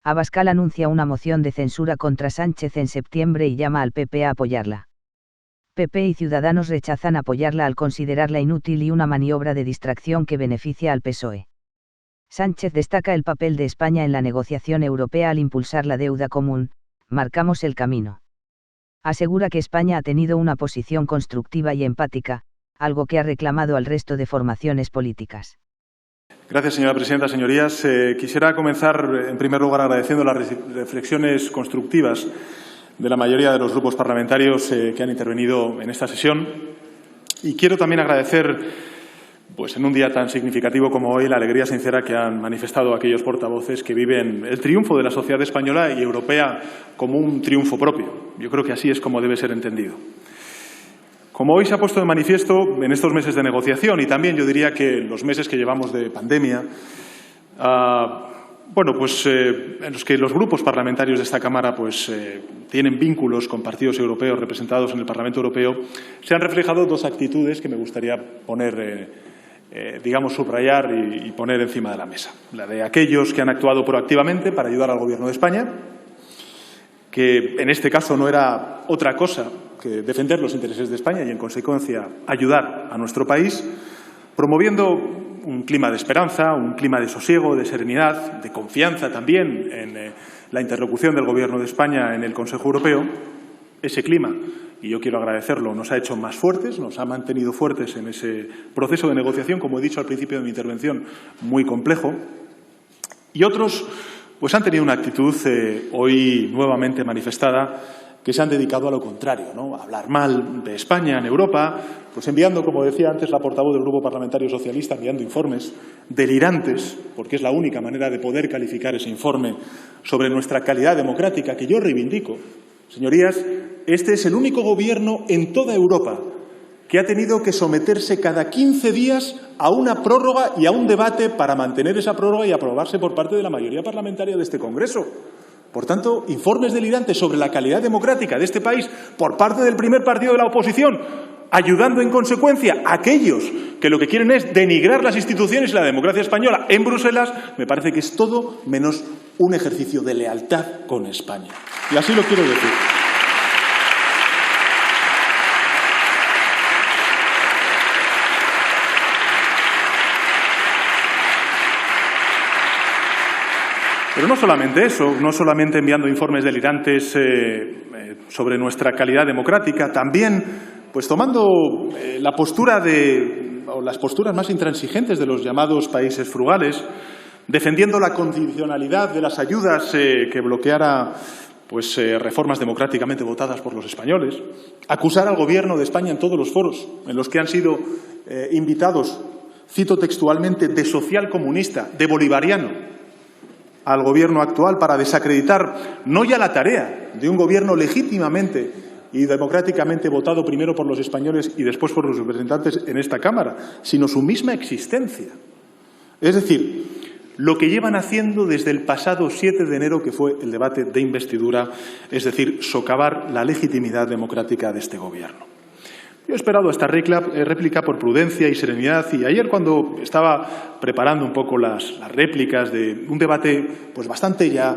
Abascal anuncia una moción de censura contra Sánchez en septiembre y llama al PP a apoyarla. PP y Ciudadanos rechazan apoyarla al considerarla inútil y una maniobra de distracción que beneficia al PSOE. Sánchez destaca el papel de España en la negociación europea al impulsar la deuda común, marcamos el camino. Asegura que España ha tenido una posición constructiva y empática, algo que ha reclamado al resto de formaciones políticas. Gracias, señora presidenta. Señorías, quisiera comenzar, en primer lugar, agradeciendo las reflexiones constructivas de la mayoría de los grupos parlamentarios que han intervenido en esta sesión. Y quiero también agradecer, pues en un día tan significativo como hoy, la alegría sincera que han manifestado aquellos portavoces que viven el triunfo de la sociedad española y europea como un triunfo propio. Yo creo que así es como debe ser entendido. Como hoy se ha puesto de manifiesto en estos meses de negociación y también yo diría que en los meses que llevamos de pandemia, en los que los grupos parlamentarios de esta Cámara tienen vínculos con partidos europeos representados en el Parlamento Europeo, se han reflejado dos actitudes que me gustaría subrayar y poner encima de la mesa. La de aquellos que han actuado proactivamente para ayudar al Gobierno de España, que en este caso no era otra cosa que defender los intereses de España y, en consecuencia, ayudar a nuestro país, promoviendo un clima de esperanza, un clima de sosiego, de serenidad, de confianza también en la interlocución del Gobierno de España en el Consejo Europeo. Ese clima, y yo quiero agradecerlo, nos ha hecho más fuertes, nos ha mantenido fuertes en ese proceso de negociación, como he dicho al principio de mi intervención, muy complejo. Y otros han tenido una actitud hoy nuevamente manifestada, que se han dedicado a lo contrario, ¿no? A hablar mal de España en Europa, enviando, como decía antes la portavoz del Grupo Parlamentario Socialista, enviando informes delirantes, porque es la única manera de poder calificar ese informe sobre nuestra calidad democrática, que yo reivindico. Señorías, este es el único gobierno en toda Europa que ha tenido que someterse cada 15 días a una prórroga y a un debate para mantener esa prórroga y aprobarse por parte de la mayoría parlamentaria de este Congreso. Por tanto, informes delirantes sobre la calidad democrática de este país por parte del primer partido de la oposición, ayudando en consecuencia a aquellos que lo que quieren es denigrar las instituciones y la democracia española en Bruselas, me parece que es todo menos un ejercicio de lealtad con España. Y así lo quiero decir. Pero no solamente eso, no solamente enviando informes delirantes sobre nuestra calidad democrática, también tomando la postura o las posturas más intransigentes de los llamados países frugales, defendiendo la condicionalidad de las ayudas que bloqueara reformas democráticamente votadas por los españoles, acusar al Gobierno de España en todos los foros en los que han sido invitados, cito textualmente, de socialcomunista, de bolivariano, al Gobierno actual para desacreditar no ya la tarea de un Gobierno legítimamente y democráticamente votado primero por los españoles y después por los representantes en esta Cámara, sino su misma existencia. Es decir, lo que llevan haciendo desde el pasado 7 de enero, que fue el debate de investidura, es decir, socavar la legitimidad democrática de este Gobierno. Yo he esperado esta réplica por prudencia y serenidad y ayer, cuando estaba preparando un poco las réplicas de un debate bastante ya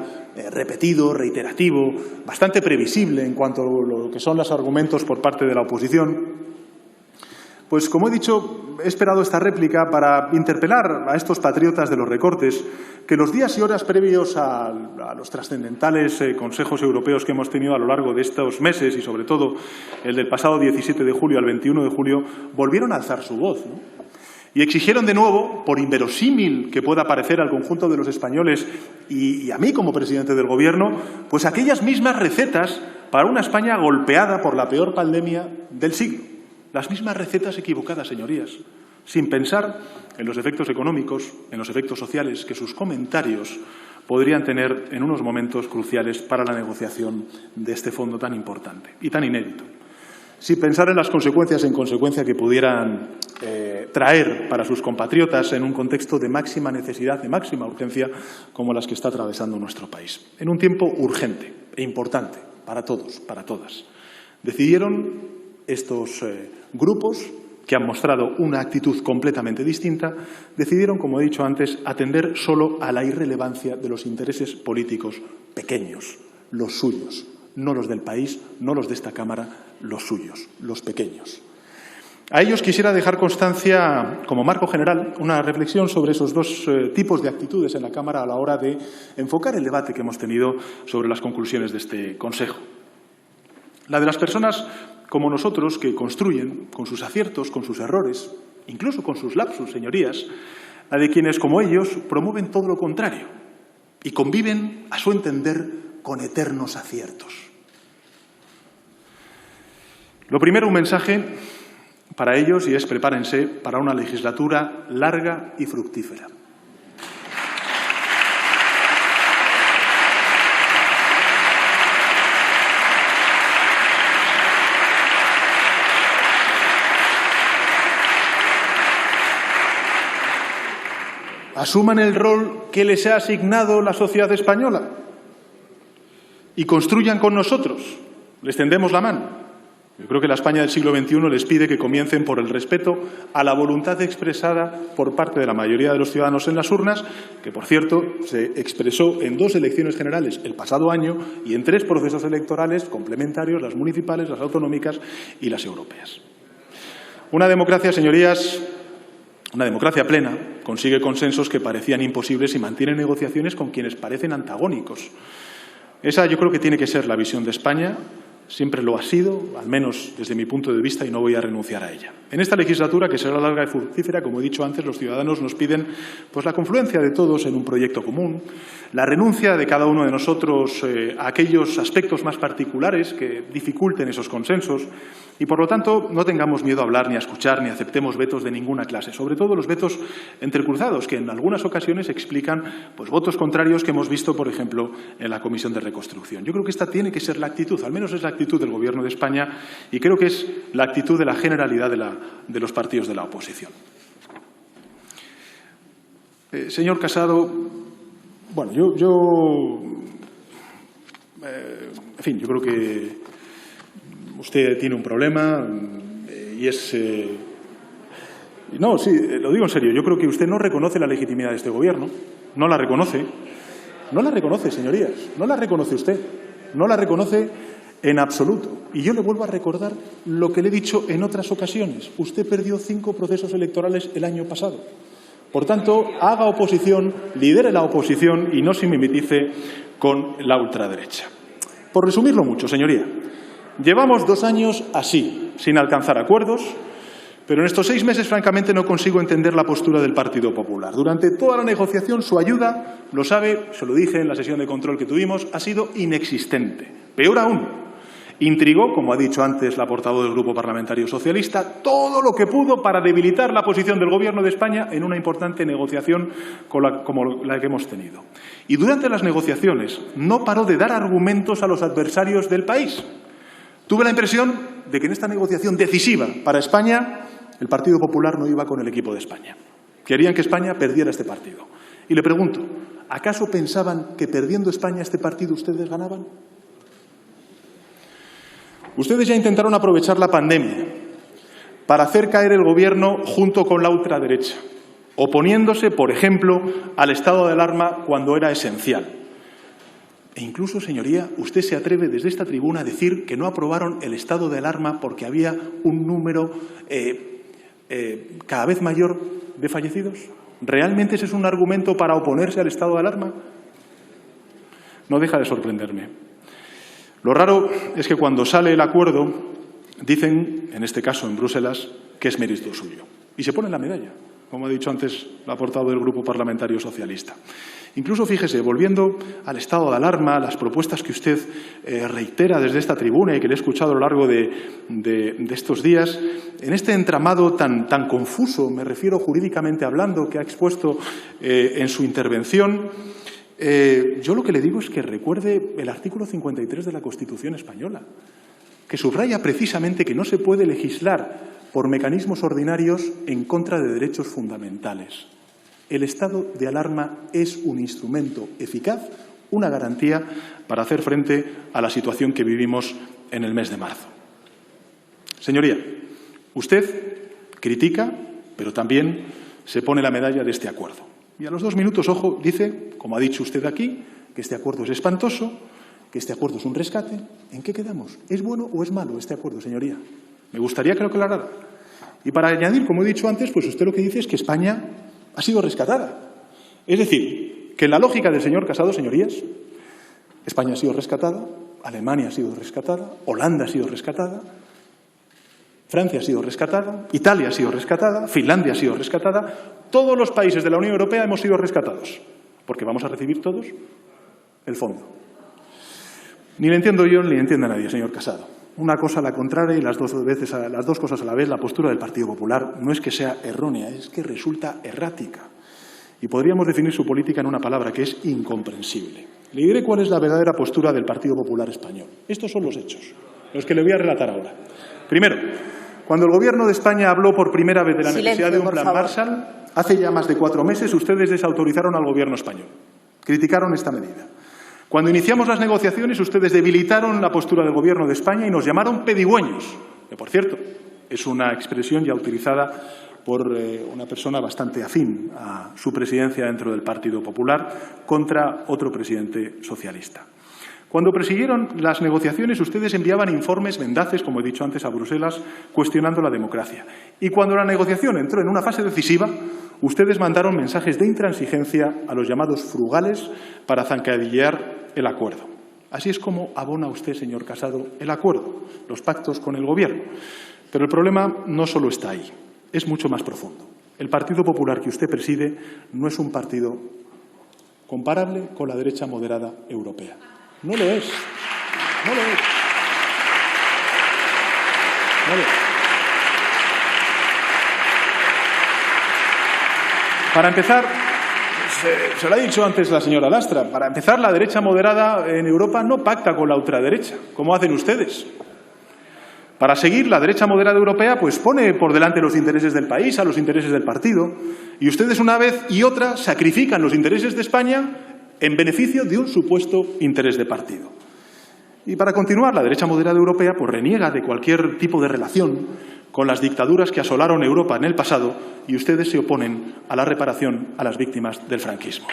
repetido, reiterativo, bastante previsible en cuanto a lo que son los argumentos por parte de la oposición, como he dicho, he esperado esta réplica para interpelar a estos patriotas de los recortes que los días y horas previos a los trascendentales consejos europeos que hemos tenido a lo largo de estos meses y, sobre todo, el del pasado 17 de julio al 21 de julio, volvieron a alzar su voz, ¿no? Y exigieron de nuevo, por inverosímil que pueda parecer al conjunto de los españoles y a mí como presidente del Gobierno, aquellas mismas recetas para una España golpeada por la peor pandemia del siglo. Las mismas recetas equivocadas, señorías, sin pensar en los efectos económicos, en los efectos sociales que sus comentarios podrían tener en unos momentos cruciales para la negociación de este fondo tan importante y tan inédito. Sin pensar en las consecuencias que pudieran traer para sus compatriotas en un contexto de máxima necesidad, de máxima urgencia, como las que está atravesando nuestro país. En un tiempo urgente e importante para todos, para todas. Decidieron estos grupos que han mostrado una actitud completamente distinta, decidieron, como he dicho antes, atender solo a la irrelevancia de los intereses políticos pequeños, los suyos, no los del país, no los de esta Cámara, los suyos, los pequeños. A ellos quisiera dejar constancia, como marco general, una reflexión sobre esos dos tipos de actitudes en la Cámara a la hora de enfocar el debate que hemos tenido sobre las conclusiones de este Consejo. La de las personas como nosotros que construyen, con sus aciertos, con sus errores, incluso con sus lapsus, señorías, la de quienes, como ellos, promueven todo lo contrario y conviven, a su entender, con eternos aciertos. Lo primero, un mensaje para ellos, y es: prepárense para una legislatura larga y fructífera. Asuman el rol que les ha asignado la sociedad española y construyan con nosotros. Les tendemos la mano. Yo creo que la España del siglo XXI les pide que comiencen por el respeto a la voluntad expresada por parte de la mayoría de los ciudadanos en las urnas, que, por cierto, se expresó en 2 elecciones generales el pasado año y en 3 procesos electorales complementarios, las municipales, las autonómicas y las europeas. Una democracia, señorías, una democracia plena, consigue consensos que parecían imposibles y mantiene negociaciones con quienes parecen antagónicos. Esa yo creo que tiene que ser la visión de España. Siempre lo ha sido, al menos desde mi punto de vista, y no voy a renunciar a ella. En esta legislatura, que será larga y fructífera, como he dicho antes, los ciudadanos nos piden pues, la confluencia de todos en un proyecto común, la renuncia de cada uno de nosotros a aquellos aspectos más particulares que dificulten esos consensos y, por lo tanto, no tengamos miedo a hablar, ni a escuchar, ni aceptemos vetos de ninguna clase, sobre todo los vetos entrecruzados, que en algunas ocasiones explican pues, votos contrarios que hemos visto, por ejemplo, en la Comisión de Reconstrucción. Yo creo que esta tiene que ser la actitud, al menos es la actitud del Gobierno de España, y creo que es la actitud de la generalidad de los partidos de la oposición. Señor Casado, bueno, en fin, yo creo que usted tiene un problema y es... no, sí, lo digo en serio, yo creo que usted no reconoce la legitimidad de este Gobierno, no la reconoce. No la reconoce, señorías, no la reconoce usted, no la reconoce en absoluto. Y yo le vuelvo a recordar lo que le he dicho en otras ocasiones. Usted perdió 5 procesos electorales el año pasado. Por tanto, haga oposición, lidere la oposición y no se mimetice con la ultraderecha. Por resumirlo mucho, señoría, llevamos 2 años así, sin alcanzar acuerdos, pero en estos 6 meses, francamente, no consigo entender la postura del Partido Popular. Durante toda la negociación, su ayuda, lo sabe, se lo dije en la sesión de control que tuvimos, ha sido inexistente. Peor aún, intrigó, como ha dicho antes la portavoz del Grupo Parlamentario Socialista, todo lo que pudo para debilitar la posición del Gobierno de España en una importante negociación como la que hemos tenido. Y durante las negociaciones no paró de dar argumentos a los adversarios del país. Tuve la impresión de que en esta negociación decisiva para España el Partido Popular no iba con el equipo de España. Querían que España perdiera este partido. Y le pregunto, ¿acaso pensaban que perdiendo España este partido ustedes ganaban? Ustedes ya intentaron aprovechar la pandemia para hacer caer el Gobierno junto con la ultraderecha, oponiéndose, por ejemplo, al estado de alarma cuando era esencial. E incluso, señoría, usted se atreve desde esta tribuna a decir que no aprobaron el estado de alarma porque había un número cada vez mayor de fallecidos. ¿Realmente ese es un argumento para oponerse al estado de alarma? No deja de sorprenderme. Lo raro es que cuando sale el acuerdo dicen, en este caso en Bruselas, que es mérito suyo. Y se ponen la medalla, como ha dicho antes la portavoz del Grupo Parlamentario Socialista. Incluso, fíjese, volviendo al estado de alarma, a las propuestas que usted reitera desde esta tribuna y que le he escuchado a lo largo de estos días, en este entramado tan confuso, me refiero jurídicamente hablando, que ha expuesto en su intervención, yo lo que le digo es que recuerde el artículo 53 de la Constitución española, que subraya precisamente que no se puede legislar por mecanismos ordinarios en contra de derechos fundamentales. El estado de alarma es un instrumento eficaz, una garantía para hacer frente a la situación que vivimos en el mes de marzo. Señoría, usted, critica, pero también se pone la medalla de este acuerdo. Y a los 2 minutos, ojo, dice, como ha dicho usted aquí, que este acuerdo es espantoso, que este acuerdo es un rescate. ¿En qué quedamos? ¿Es bueno o es malo este acuerdo, señoría? Me gustaría que lo aclarara. Y para añadir, como he dicho antes, pues usted lo que dice es que España ha sido rescatada. Es decir, que en la lógica del señor Casado, señorías, España ha sido rescatada, Alemania ha sido rescatada, Holanda ha sido rescatada, Francia ha sido rescatada, Italia ha sido rescatada, Finlandia ha sido rescatada, todos los países de la Unión Europea hemos sido rescatados, porque vamos a recibir todos el fondo. Ni le entiendo yo ni le entiende a nadie, señor Casado. Una cosa a la contraria y las dos cosas a la vez. La postura del Partido Popular no es que sea errónea, es que resulta errática. Y podríamos definir su política en una palabra, que es incomprensible. Le diré cuál es la verdadera postura del Partido Popular español. Estos son los hechos, los que le voy a relatar ahora. Primero, cuando el Gobierno de España habló por primera vez de la necesidad de un plan Marshall, hace ya más de 4 meses, ustedes desautorizaron al Gobierno español. Criticaron esta medida. Cuando iniciamos las negociaciones, ustedes debilitaron la postura del Gobierno de España y nos llamaron pedigüeños, que, por cierto, es una expresión ya utilizada por una persona bastante afín a su presidencia dentro del Partido Popular contra otro presidente socialista. Cuando prosiguieron las negociaciones, ustedes enviaban informes mendaces, como he dicho antes, a Bruselas, cuestionando la democracia. Y cuando la negociación entró en una fase decisiva, ustedes mandaron mensajes de intransigencia a los llamados frugales para zancadillear el acuerdo. Así es como abona usted, señor Casado, el acuerdo, los pactos con el Gobierno. Pero el problema no solo está ahí, es mucho más profundo. El Partido Popular que usted preside no es un partido comparable con la derecha moderada europea. No lo es. No lo es. No lo es. Para empezar, se lo ha dicho antes la señora Lastra, para empezar, la derecha moderada en Europa no pacta con la ultraderecha, como hacen ustedes. Para seguir, la derecha moderada europea pues pone por delante los intereses del país a los intereses del partido, y ustedes una vez y otra sacrifican los intereses de España en beneficio de un supuesto interés de partido. Y para continuar, la derecha moderada europea pues reniega de cualquier tipo de relación con las dictaduras que asolaron Europa en el pasado, y ustedes se oponen a la reparación a las víctimas del franquismo.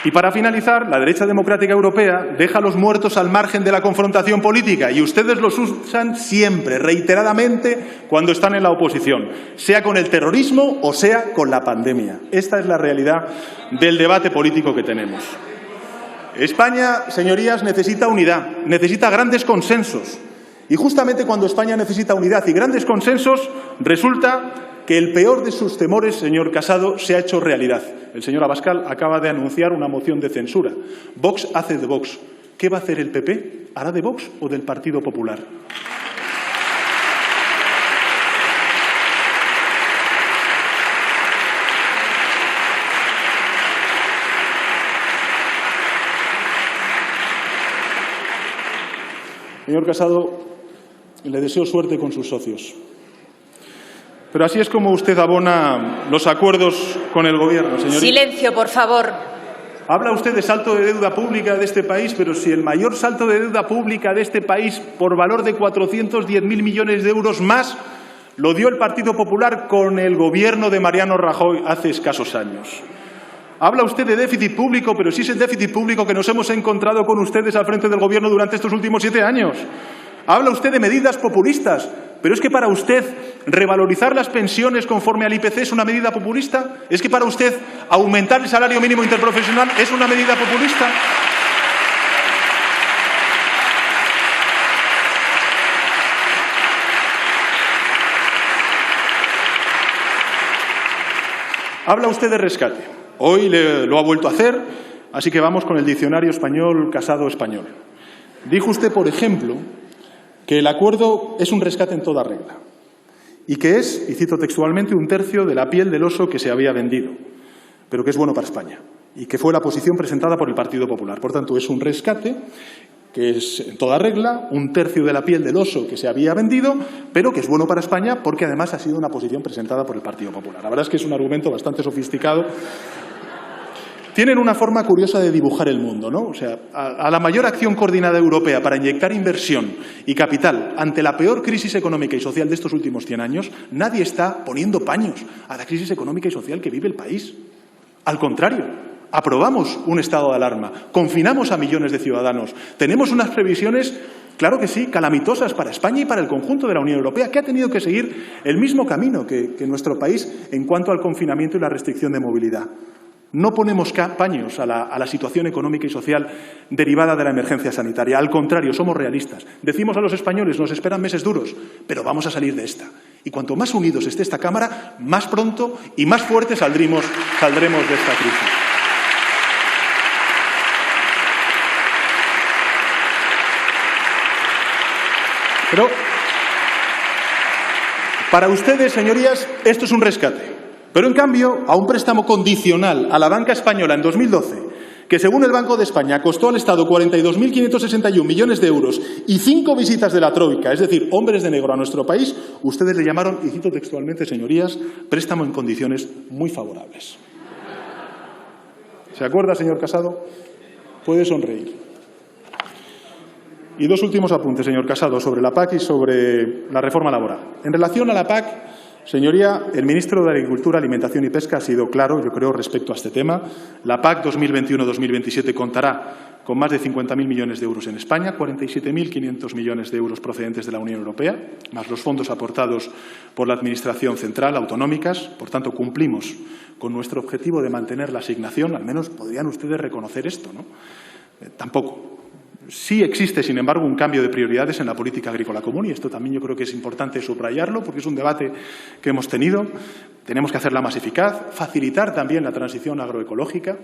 Y para finalizar, la derecha democrática europea deja a los muertos al margen de la confrontación política, y ustedes los usan siempre, reiteradamente, cuando están en la oposición, sea con el terrorismo o sea con la pandemia. Esta es la realidad del debate político que tenemos. España, señorías, necesita unidad, necesita grandes consensos. Y justamente cuando España necesita unidad y grandes consensos, resulta que el peor de sus temores, señor Casado, se ha hecho realidad. El señor Abascal acaba de anunciar una moción de censura. Vox hace de Vox. ¿Qué va a hacer el PP? ¿Hará de Vox o del Partido Popular? Señor Casado, le deseo suerte con sus socios. Pero así es como usted abona los acuerdos con el Gobierno, señorita. Silencio, por favor. Habla usted de salto de deuda pública de este país, pero si el mayor salto de deuda pública de este país, por valor de 410.000 millones de euros más, lo dio el Partido Popular con el Gobierno de Mariano Rajoy hace escasos años. Habla usted de déficit público, pero si es el déficit público que nos hemos encontrado con ustedes al frente del Gobierno durante estos últimos 7 años. Habla usted de medidas populistas, pero ¿es que para usted revalorizar las pensiones conforme al IPC es una medida populista? ¿Es que para usted aumentar el salario mínimo interprofesional es una medida populista? Habla usted de rescate. Hoy lo ha vuelto a hacer, así que vamos con el diccionario español Casado español. Dijo usted, por ejemplo, que el acuerdo es un rescate en toda regla y que es, y cito textualmente, 1/3 de la piel del oso que se había vendido, pero que es bueno para España y que fue la posición presentada por el Partido Popular. Por tanto, es un rescate que es en toda regla, 1/3 de la piel del oso que se había vendido, pero que es bueno para España porque además ha sido una posición presentada por el Partido Popular. La verdad es que es un argumento bastante sofisticado tienen una forma curiosa de dibujar el mundo, ¿no? O sea, a la mayor acción coordinada europea para inyectar inversión y capital ante la peor crisis económica y social de estos últimos 100 años, nadie está poniendo paños a la crisis económica y social que vive el país. Al contrario, aprobamos un estado de alarma, confinamos a millones de ciudadanos, tenemos unas previsiones, claro que sí, calamitosas para España y para el conjunto de la Unión Europea, que ha tenido que seguir el mismo camino que nuestro país en cuanto al confinamiento y la restricción de movilidad. No ponemos paños a la situación económica y social derivada de la emergencia sanitaria. Al contrario, somos realistas. Decimos a los españoles, nos esperan meses duros, pero vamos a salir de esta. Y cuanto más unidos esté esta Cámara, más pronto y más fuertes saldremos de esta crisis. Pero para ustedes, señorías, esto es un rescate. Pero, en cambio, a un préstamo condicional a la banca española en 2012, que según el Banco de España costó al Estado 42.561 millones de euros y 5 visitas de la Troika, es decir, hombres de negro a nuestro país, ustedes le llamaron, y cito textualmente, señorías, préstamo en condiciones muy favorables. ¿Se acuerda, señor Casado? Puede sonreír. Y dos últimos apuntes, señor Casado, sobre la PAC y sobre la reforma laboral. En relación a la PAC, señoría, el ministro de Agricultura, Alimentación y Pesca ha sido claro, yo creo, respecto a este tema. La PAC 2021-2027 contará con más de 50.000 millones de euros en España, 47.500 millones de euros procedentes de la Unión Europea, más los fondos aportados por la Administración central, autonómicas. Por tanto, cumplimos con nuestro objetivo de mantener la asignación. Al menos podrían ustedes reconocer esto, ¿no? Tampoco. Sí existe, sin embargo, un cambio de prioridades en la política agrícola común y esto también yo creo que es importante subrayarlo porque es un debate que hemos tenido. Tenemos que hacerla más eficaz, facilitar también la transición agroecológica.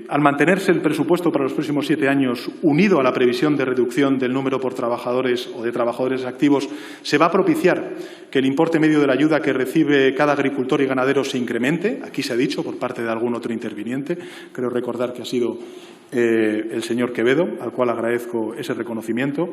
Al mantenerse el presupuesto para los próximos 7 años unido a la previsión de reducción del número por trabajadores o de trabajadores activos, se va a propiciar que el importe medio de la ayuda que recibe cada agricultor y ganadero se incremente. Aquí se ha dicho por parte de algún otro interviniente, creo recordar que ha sido el señor Quevedo, al cual agradezco ese reconocimiento.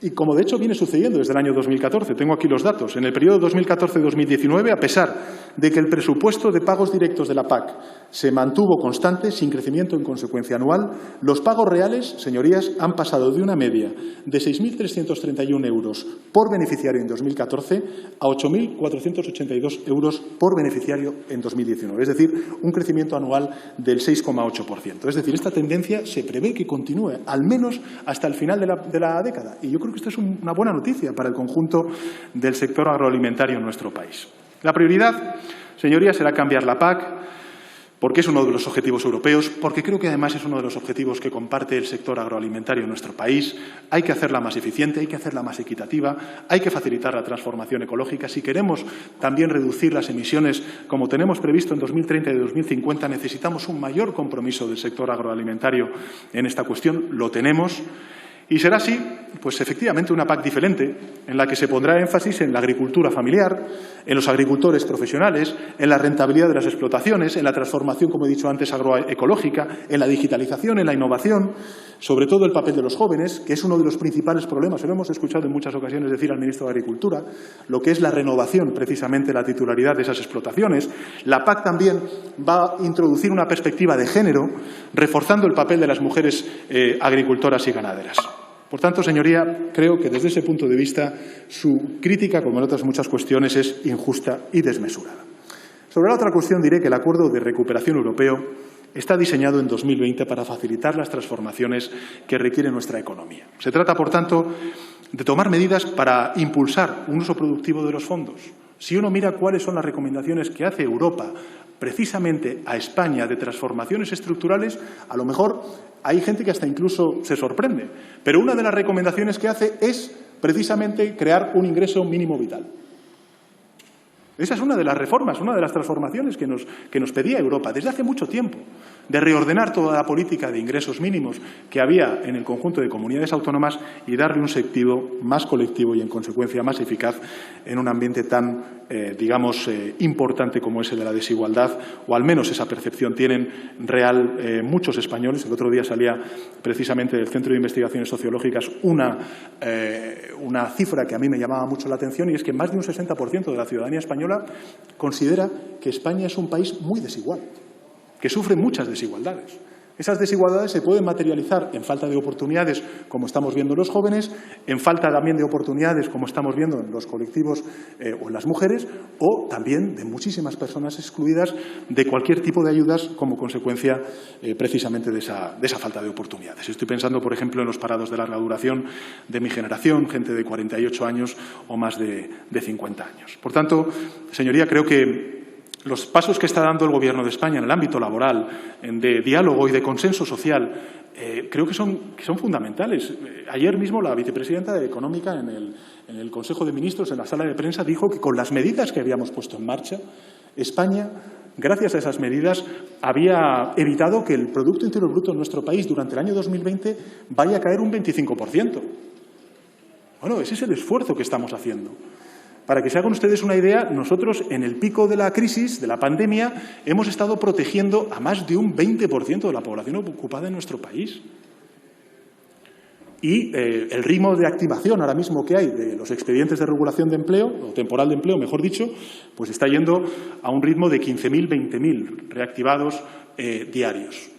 Y como de hecho viene sucediendo desde el año 2014, tengo aquí los datos. En el periodo 2014-2019, a pesar de que el presupuesto de pagos directos de la PAC se mantuvo constante, sin crecimiento en consecuencia anual, los pagos reales, señorías, han pasado de una media de 6.331 euros por beneficiario en 2014 a 8.482 euros por beneficiario en 2019, es decir, un crecimiento anual del 6,8%. Es decir, esta tendencia se prevé que continúe al menos hasta el final de la década. Y yo creo que esto es una buena noticia para el conjunto del sector agroalimentario en nuestro país. La prioridad, señorías, será cambiar la PAC, porque es uno de los objetivos europeos, porque creo que además es uno de los objetivos que comparte el sector agroalimentario en nuestro país. Hay que hacerla más eficiente, hay que hacerla más equitativa, hay que facilitar la transformación ecológica. Si queremos también reducir las emisiones, como tenemos previsto en 2030 y 2050, necesitamos un mayor compromiso del sector agroalimentario en esta cuestión. Lo tenemos. Y será así, pues efectivamente, una PAC diferente, en la que se pondrá énfasis en la agricultura familiar, en los agricultores profesionales, en la rentabilidad de las explotaciones, en la transformación, como he dicho antes, agroecológica, en la digitalización, en la innovación, sobre todo el papel de los jóvenes, que es uno de los principales problemas. Lo hemos escuchado en muchas ocasiones decir al ministro de Agricultura, lo que es la renovación, precisamente la titularidad de esas explotaciones. La PAC también va a introducir una perspectiva de género, reforzando el papel de las mujeres agricultoras y ganaderas. Por tanto, señoría, creo que desde ese punto de vista su crítica, como en otras muchas cuestiones, es injusta y desmesurada. Sobre la otra cuestión diré que el Acuerdo de Recuperación Europeo está diseñado en 2020 para facilitar las transformaciones que requiere nuestra economía. Se trata, por tanto, de tomar medidas para impulsar un uso productivo de los fondos. Si uno mira cuáles son las recomendaciones que hace Europa precisamente a España de transformaciones estructurales, a lo mejor hay gente que hasta incluso se sorprende. Pero una de las recomendaciones que hace es precisamente crear un ingreso mínimo vital. Esa es una de las reformas, una de las transformaciones que nos pedía Europa desde hace mucho tiempo, de reordenar toda la política de ingresos mínimos que había en el conjunto de comunidades autónomas y darle un sentido más colectivo y, en consecuencia, más eficaz en un ambiente tan, importante como es el de la desigualdad, o al menos esa percepción tienen real muchos españoles. El otro día salía precisamente del Centro de Investigaciones Sociológicas una cifra que a mí me llamaba mucho la atención, y es que más de un 60% de la ciudadanía española considera que España es un país muy desigual. que sufre muchas desigualdades. Esas desigualdades se pueden materializar en falta de oportunidades, como estamos viendo en los jóvenes, en falta también de oportunidades, como estamos viendo en los colectivos o en las mujeres, o también de muchísimas personas excluidas de cualquier tipo de ayudas como consecuencia precisamente de esa falta de oportunidades. Estoy pensando, por ejemplo, en los parados de larga duración de mi generación, gente de 48 años o más de 50 años. Por tanto, señoría, creo que los pasos que está dando el Gobierno de España en el ámbito laboral, de diálogo y de consenso social, creo que son fundamentales. Ayer mismo la vicepresidenta económica en el Consejo de Ministros, en la sala de prensa, dijo que con las medidas que habíamos puesto en marcha, España, gracias a esas medidas, había evitado que el Producto Interior Bruto en nuestro país durante el año 2020 vaya a caer un 25%. Bueno, ese es el esfuerzo que estamos haciendo. Para que se hagan ustedes una idea, nosotros en el pico de la crisis, de la pandemia, hemos estado protegiendo a más de un 20% de la población ocupada en nuestro país. Y el ritmo de activación ahora mismo que hay de los expedientes de regulación de empleo, o temporal de empleo, mejor dicho, pues está yendo a un ritmo de 15.000, 20.000 reactivados diarios.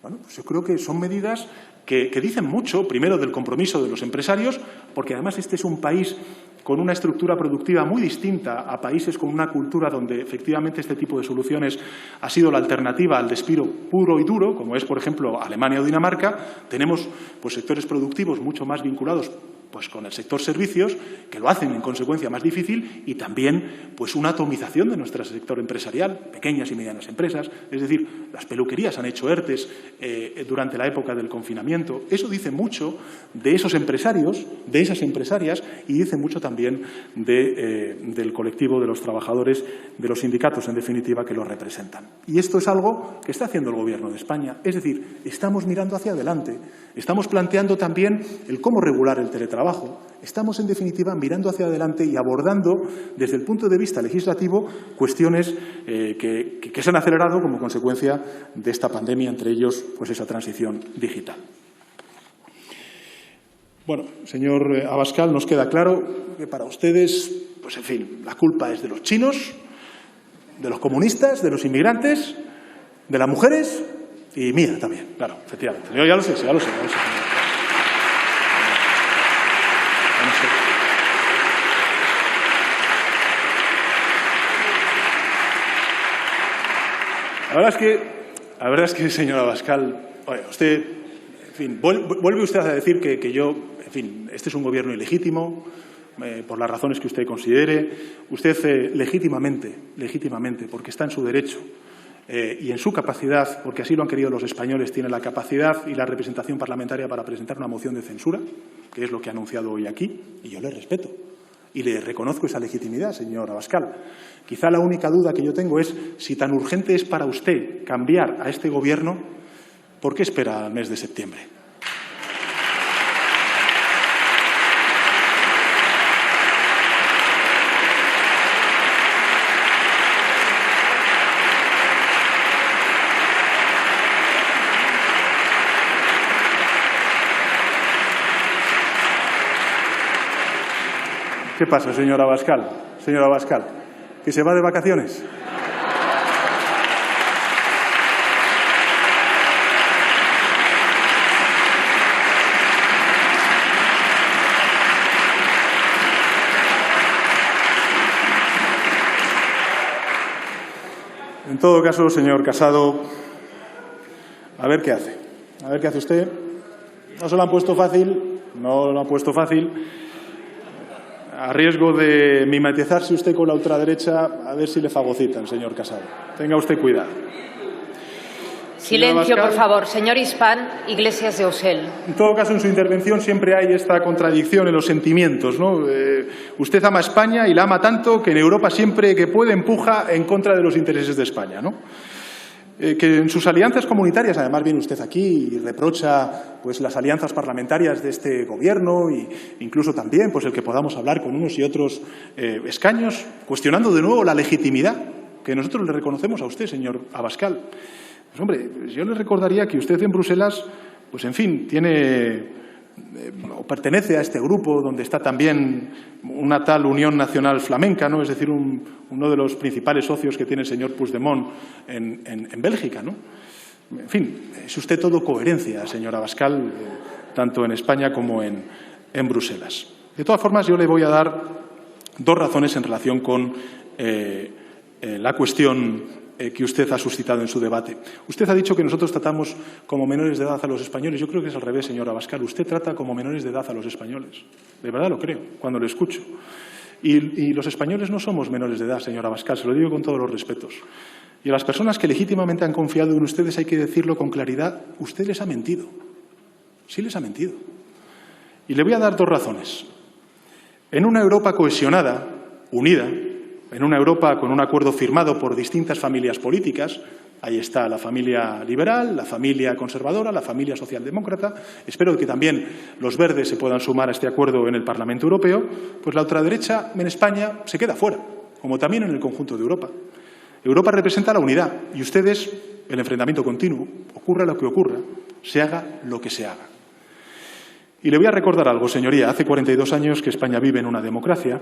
Bueno, pues yo creo que son medidas que dicen mucho, primero, del compromiso de los empresarios, porque además este es un país con una estructura productiva muy distinta a países con una cultura donde efectivamente este tipo de soluciones ha sido la alternativa al despido puro y duro, como es, por ejemplo, Alemania o Dinamarca. Tenemos pues, sectores productivos mucho más vinculados pues, con el sector servicios, que lo hacen en consecuencia más difícil, y también pues, una atomización de nuestro sector empresarial, pequeñas y medianas empresas. Es decir, las peluquerías han hecho ERTEs durante la época del confinamiento. Eso dice mucho de esos empresarios, de esas empresarias, y dice mucho también del colectivo de los trabajadores, de los sindicatos, en definitiva, que los representan. Y esto es algo que está haciendo el Gobierno de España. Es decir, estamos mirando hacia adelante. Estamos planteando también el cómo regular el teletrabajo. Estamos, en definitiva, mirando hacia adelante y abordando, desde el punto de vista legislativo, cuestiones que se han acelerado como consecuencia de esta pandemia, entre ellos, pues esa transición digital. Bueno, señor Abascal, nos queda claro que para ustedes, pues en fin, la culpa es de los chinos, de los comunistas, de los inmigrantes, de las mujeres y mía también, claro, efectivamente. Yo ya lo sé. La verdad es que, señor Abascal, usted, en fin, vuelve usted a decir que yo, en fin, este es un gobierno ilegítimo, por las razones que usted considere. Usted legítimamente, porque está en su derecho y en su capacidad, porque así lo han querido los españoles, tiene la capacidad y la representación parlamentaria para presentar una moción de censura, que es lo que ha anunciado hoy aquí, y yo le respeto. Y le reconozco esa legitimidad, señor Abascal. Quizá la única duda que yo tengo es si tan urgente es para usted cambiar a este Gobierno, ¿por qué espera al mes de septiembre? ¿Qué pasa, señor Abascal? Señor Abascal, ¿que se va de vacaciones? En todo caso, señor Casado, a ver qué hace. A ver qué hace usted. No se lo han puesto fácil, no lo han puesto fácil. A riesgo de mimetizarse usted con la ultraderecha, a ver si le fagocitan, señor Casado. Tenga usted cuidado. Silencio, por favor. Señor Hispán, Iglesias de Osel. En todo caso, en su intervención siempre hay esta contradicción en los sentimientos, ¿no? Usted ama a España y la ama tanto que en Europa siempre que puede empuja en contra de los intereses de España, ¿no? Que en sus alianzas comunitarias, además viene usted aquí y reprocha pues, las alianzas parlamentarias de este Gobierno e incluso también pues, el que podamos hablar con unos y otros escaños, cuestionando de nuevo la legitimidad que nosotros le reconocemos a usted, señor Abascal. Pues, hombre, yo le recordaría que usted en Bruselas, pues en fin, tiene o pertenece a este grupo donde está también una tal Unión Nacional Flamenca, ¿no? Es decir, uno de los principales socios que tiene el señor Puigdemont en Bélgica, ¿no? En fin, es usted todo coherencia, señora Abascal, tanto en España como en Bruselas. De todas formas, yo le voy a dar dos razones en relación con la cuestión que usted ha suscitado en su debate. Usted ha dicho que nosotros tratamos como menores de edad a los españoles. Yo creo que es al revés, señora Abascal. Usted trata como menores de edad a los españoles. De verdad lo creo, cuando lo escucho. Y los españoles no somos menores de edad, señora Abascal, se lo digo con todos los respetos. Y a las personas que legítimamente han confiado en ustedes hay que decirlo con claridad, usted les ha mentido. Sí les ha mentido. Y le voy a dar dos razones. En una Europa cohesionada, unida, en una Europa con un acuerdo firmado por distintas familias políticas, ahí está la familia liberal, la familia conservadora, la familia socialdemócrata, espero que también los verdes se puedan sumar a este acuerdo en el Parlamento Europeo, pues la ultraderecha en España se queda fuera, como también en el conjunto de Europa. Europa representa la unidad y ustedes el enfrentamiento continuo, ocurra lo que ocurra, se haga lo que se haga. Y le voy a recordar algo, señoría, hace 42 años que España vive en una democracia,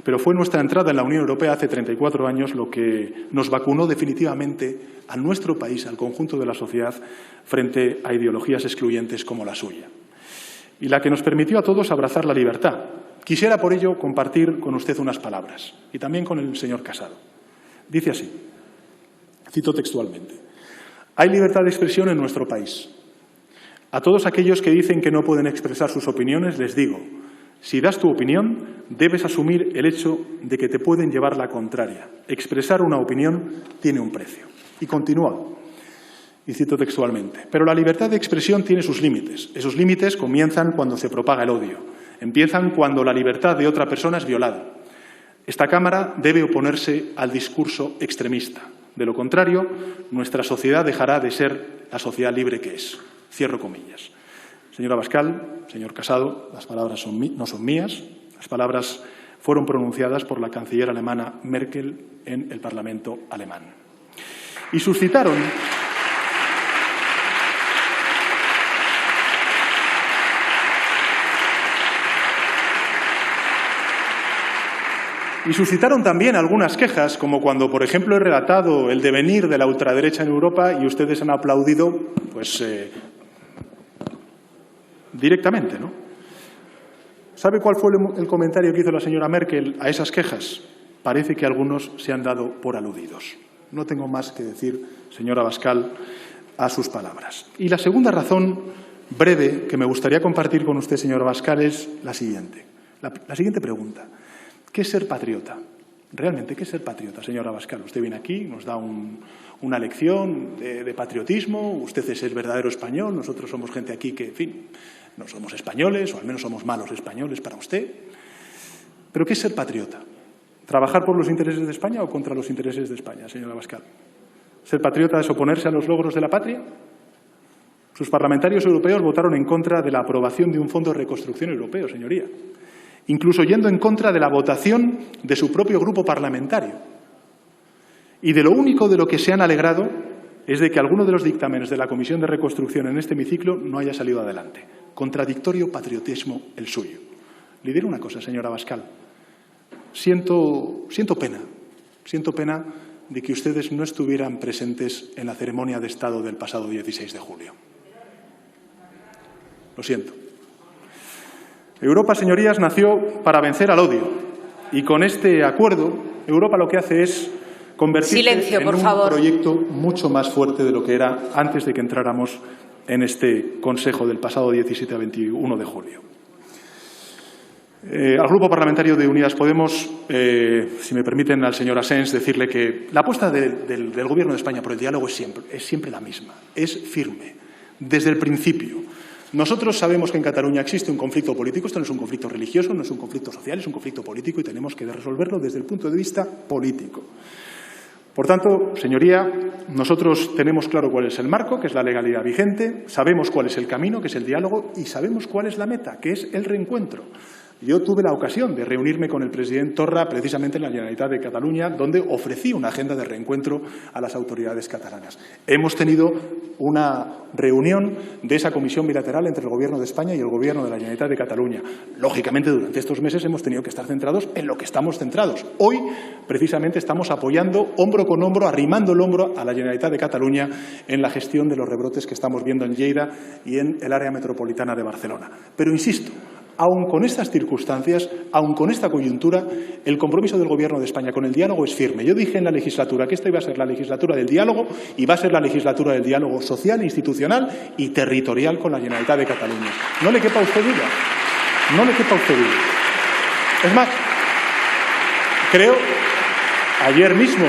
pero fue nuestra entrada en la Unión Europea hace 34 años lo que nos vacunó definitivamente a nuestro país, al conjunto de la sociedad, frente a ideologías excluyentes como la suya. Y la que nos permitió a todos abrazar la libertad. Quisiera, por ello, compartir con usted unas palabras, y también con el señor Casado. Dice así, cito textualmente, «Hay libertad de expresión en nuestro país. A todos aquellos que dicen que no pueden expresar sus opiniones les digo, si das tu opinión, debes asumir el hecho de que te pueden llevar la contraria. Expresar una opinión tiene un precio». Y continúa, y cito textualmente, «Pero la libertad de expresión tiene sus límites. Esos límites comienzan cuando se propaga el odio. Empiezan cuando la libertad de otra persona es violada. Esta Cámara debe oponerse al discurso extremista. De lo contrario, nuestra sociedad dejará de ser la sociedad libre que es». Cierro comillas. Señora Abascal, señor Casado, las palabras no son mías, las palabras fueron pronunciadas por la canciller alemana Merkel en el Parlamento alemán. Y suscitaron también algunas quejas, como cuando, por ejemplo, he relatado el devenir de la ultraderecha en Europa y ustedes han aplaudido, pues, directamente, ¿no? ¿Sabe cuál fue el comentario que hizo la señora Merkel a esas quejas? Parece que algunos se han dado por aludidos. No tengo más que decir, señora Abascal, a sus palabras. Y la segunda razón breve que me gustaría compartir con usted, señora Abascal, es la siguiente. La siguiente pregunta. ¿Qué es ser patriota? Realmente, ¿qué es ser patriota, señora Abascal? Usted viene aquí, nos da una lección de patriotismo, usted es el verdadero español, nosotros somos gente aquí que, en fin, no somos españoles, o al menos somos malos españoles para usted. ¿Pero qué es ser patriota? ¿Trabajar por los intereses de España o contra los intereses de España, señora Abascal? ¿Ser patriota es oponerse a los logros de la patria? Sus parlamentarios europeos votaron en contra de la aprobación de un fondo de reconstrucción europeo, señoría, incluso yendo en contra de la votación de su propio grupo parlamentario. Y de lo único de lo que se han alegrado es de que alguno de los dictámenes de la Comisión de Reconstrucción en este hemiciclo no haya salido adelante. Contradictorio patriotismo el suyo. Le diré una cosa, señora Abascal. Siento pena de que ustedes no estuvieran presentes en la ceremonia de Estado del pasado 16 de julio. Lo siento. Europa, señorías, nació para vencer al odio. Y con este acuerdo, Europa lo que hace es convertirse en un proyecto mucho más fuerte de lo que era antes de que entráramos en este Consejo del pasado 17 a 21 de julio. Al Grupo Parlamentario de Unidas Podemos, si me permiten al señor Asens decirle que la apuesta del Gobierno de España por el diálogo es siempre la misma, es firme, desde el principio. Nosotros sabemos que en Cataluña existe un conflicto político, esto no es un conflicto religioso, no es un conflicto social, es un conflicto político y tenemos que resolverlo desde el punto de vista político. Por tanto, señoría, nosotros tenemos claro cuál es el marco, que es la legalidad vigente, sabemos cuál es el camino, que es el diálogo, y sabemos cuál es la meta, que es el reencuentro. Yo tuve la ocasión de reunirme con el presidente Torra precisamente en la Generalitat de Cataluña, donde ofrecí una agenda de reencuentro a las autoridades catalanas. Hemos tenido una reunión de esa comisión bilateral entre el Gobierno de España y el Gobierno de la Generalitat de Cataluña. Lógicamente, durante estos meses hemos tenido que estar centrados en lo que estamos centrados. Hoy, precisamente, estamos apoyando hombro con hombro, arrimando el hombro a la Generalitat de Cataluña en la gestión de los rebrotes que estamos viendo en Lleida y en el área metropolitana de Barcelona. Pero insisto, aun con estas circunstancias, aun con esta coyuntura, el compromiso del Gobierno de España con el diálogo es firme. Yo dije en la legislatura que esta iba a ser la legislatura del diálogo y va a ser la legislatura del diálogo social, institucional y territorial con la Generalitat de Cataluña. No le quepa a usted duda. No le quepa a usted duda. Es más, creo, ayer mismo,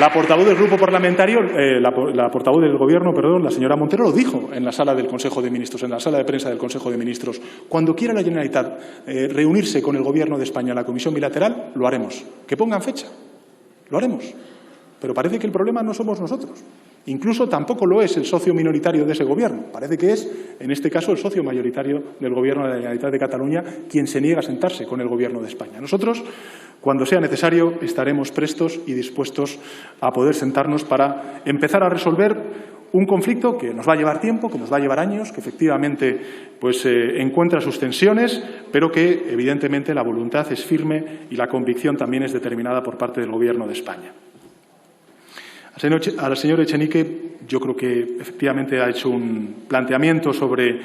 la portavoz del grupo parlamentario, la portavoz del Gobierno, perdón, la señora Montero, lo dijo en la sala del Consejo de Ministros, en la sala de prensa del Consejo de Ministros. Cuando quiera la Generalitat reunirse con el Gobierno de España en la comisión bilateral, lo haremos. Que pongan fecha, lo haremos. Pero parece que el problema no somos nosotros. Incluso tampoco lo es el socio minoritario de ese Gobierno. Parece que es, en este caso, el socio mayoritario del Gobierno de la Generalitat de Cataluña quien se niega a sentarse con el Gobierno de España. Nosotros, cuando sea necesario, estaremos prestos y dispuestos a poder sentarnos para empezar a resolver un conflicto que nos va a llevar tiempo, que nos va a llevar años, que efectivamente encuentra sus tensiones, pero que evidentemente la voluntad es firme y la convicción también es determinada por parte del Gobierno de España. Al señor Echenique, yo creo que efectivamente ha hecho un planteamiento sobre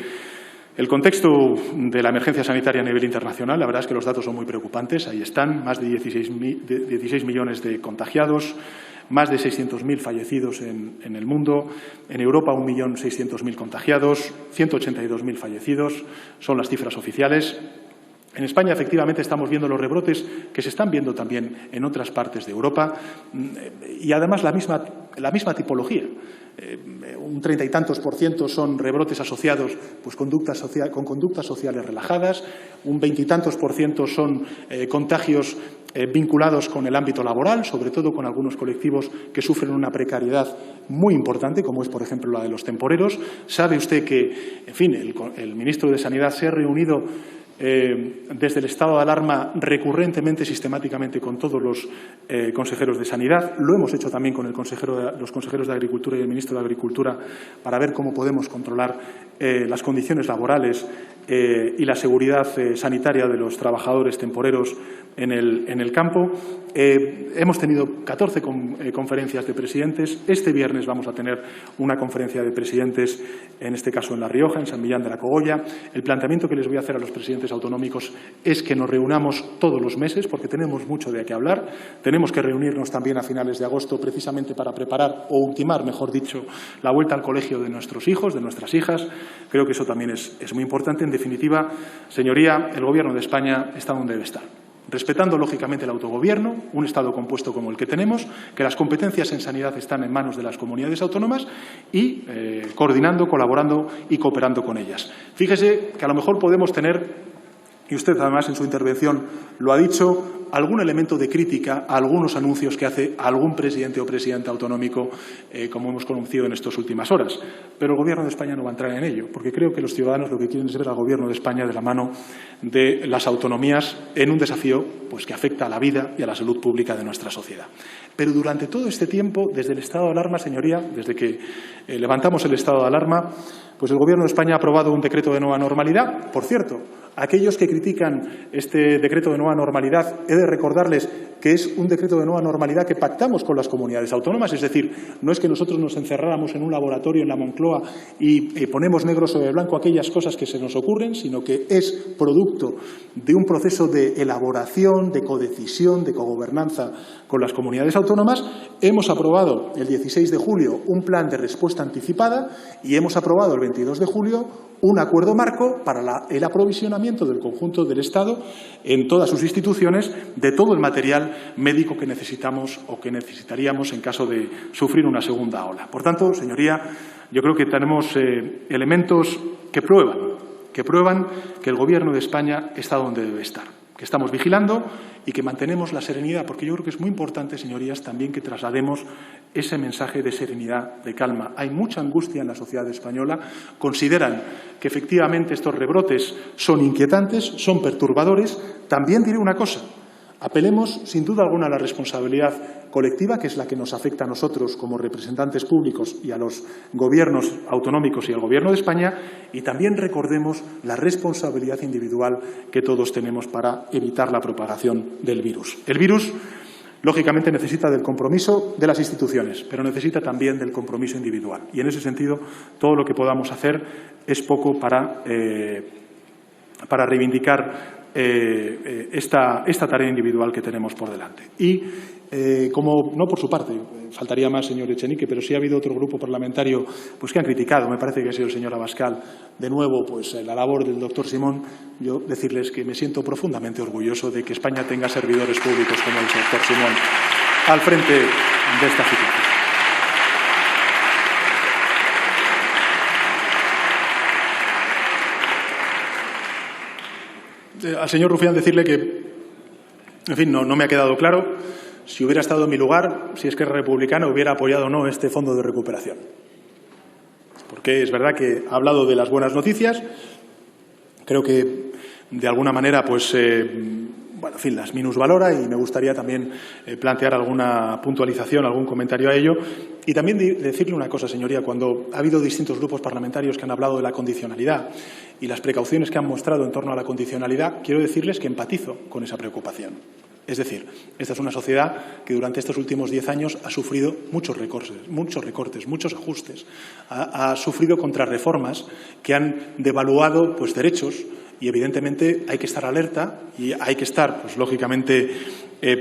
el contexto de la emergencia sanitaria a nivel internacional. La verdad es que los datos son muy preocupantes. Ahí están, más de 16 millones de contagiados, más de 600.000 fallecidos en el mundo. En Europa, 1.600.000 contagiados, 182.000 fallecidos. Son las cifras oficiales. En España, efectivamente, estamos viendo los rebrotes que se están viendo también en otras partes de Europa y, además, la misma tipología. Un 30 y tantos % son rebrotes asociados con conductas sociales relajadas, un 20 y tantos % son contagios vinculados con el ámbito laboral, sobre todo con algunos colectivos que sufren una precariedad muy importante, como es, por ejemplo, la de los temporeros. Sabe usted que, en fin, el ministro de Sanidad se ha reunido desde el estado de alarma recurrentemente, sistemáticamente, con todos los consejeros de Sanidad. Lo hemos hecho también con los consejeros de Agricultura y el ministro de Agricultura para ver cómo podemos controlar las condiciones laborales y la seguridad sanitaria de los trabajadores temporeros en el campo. Hemos tenido 14 conferencias de presidentes. Este viernes vamos a tener una conferencia de presidentes, en este caso en La Rioja, en San Millán de la Cogolla. El planteamiento que les voy a hacer a los presidentes autonómicos es que nos reunamos todos los meses, porque tenemos mucho de qué hablar. Tenemos que reunirnos también a finales de agosto, precisamente para preparar, o ultimar, mejor dicho, la vuelta al colegio de nuestros hijos, de nuestras hijas. Creo que eso también es muy importante. En definitiva, señoría, el Gobierno de España está donde debe estar, respetando, lógicamente, el autogobierno, un Estado compuesto como el que tenemos, que las competencias en sanidad están en manos de las comunidades autónomas y coordinando, colaborando y cooperando con ellas. Fíjese que a lo mejor podemos tener, y usted además en su intervención lo ha dicho, algún elemento de crítica a algunos anuncios que hace algún presidente o presidenta autonómico, como hemos conocido en estas últimas horas. Pero el Gobierno de España no va a entrar en ello, porque creo que los ciudadanos lo que quieren es ver al Gobierno de España de la mano de las autonomías en un desafío que afecta a la vida y a la salud pública de nuestra sociedad. Pero durante todo este tiempo, desde el estado de alarma, señoría, desde que levantamos el estado de alarma, el Gobierno de España ha aprobado un decreto de nueva normalidad. Por cierto, aquellos que critican este decreto de nueva normalidad, he de recordarles que es un decreto de nueva normalidad que pactamos con las comunidades autónomas. Es decir, no es que nosotros nos encerráramos en un laboratorio en la Moncloa y ponemos negro sobre blanco aquellas cosas que se nos ocurren, sino que es producto de un proceso de elaboración, de codecisión, de cogobernanza con las comunidades autónomas. Hemos aprobado el 16 de julio un plan de respuesta anticipada y hemos aprobado el 22 de julio un acuerdo marco para el aprovisionamiento del conjunto del Estado en todas sus instituciones de todo el material médico que necesitamos o que necesitaríamos en caso de sufrir una segunda ola. Por tanto, señoría, yo creo que tenemos elementos que prueban que el Gobierno de España está donde debe estar, que estamos vigilando y que mantenemos la serenidad, porque yo creo que es muy importante, señorías, también que traslademos ese mensaje de serenidad, de calma. Hay mucha angustia en la sociedad española, consideran que efectivamente estos rebrotes son inquietantes, son perturbadores. También diré una cosa, apelemos sin duda alguna a la responsabilidad colectiva, que es la que nos afecta a nosotros como representantes públicos y a los gobiernos autonómicos y al Gobierno de España, y también recordemos la responsabilidad individual que todos tenemos para evitar la propagación del virus. El virus, lógicamente, necesita del compromiso de las instituciones, pero necesita también del compromiso individual. Y en ese sentido, todo lo que podamos hacer es poco para reivindicar esta tarea individual que tenemos por delante. Y, como no por su parte, faltaría más, señor Echenique, pero sí ha habido otro grupo parlamentario pues, que han criticado, me parece que ha sido el señor Abascal, de nuevo pues, la labor del doctor Simón. Yo decirles que me siento profundamente orgulloso de que España tenga servidores públicos como el doctor Simón al frente de esta situación. Al señor Rufián decirle que, en fin, no me ha quedado claro si hubiera estado en mi lugar, si Esquerra Republicana hubiera apoyado o no este fondo de recuperación. Porque es verdad que ha hablado de las buenas noticias, creo que de alguna manera pues, bueno, en fin, las minusvalora y me gustaría también plantear alguna puntualización, algún comentario a ello. Y también decirle una cosa, señoría, cuando ha habido distintos grupos parlamentarios que han hablado de la condicionalidad y las precauciones que han mostrado en torno a la condicionalidad, quiero decirles que empatizo con esa preocupación. Es decir, esta es una sociedad que durante estos últimos 10 años ha sufrido muchos recortes, muchos ajustes, ha sufrido contrarreformas que han devaluado pues, derechos. Y, evidentemente, hay que estar alerta y hay que estar, pues, lógicamente,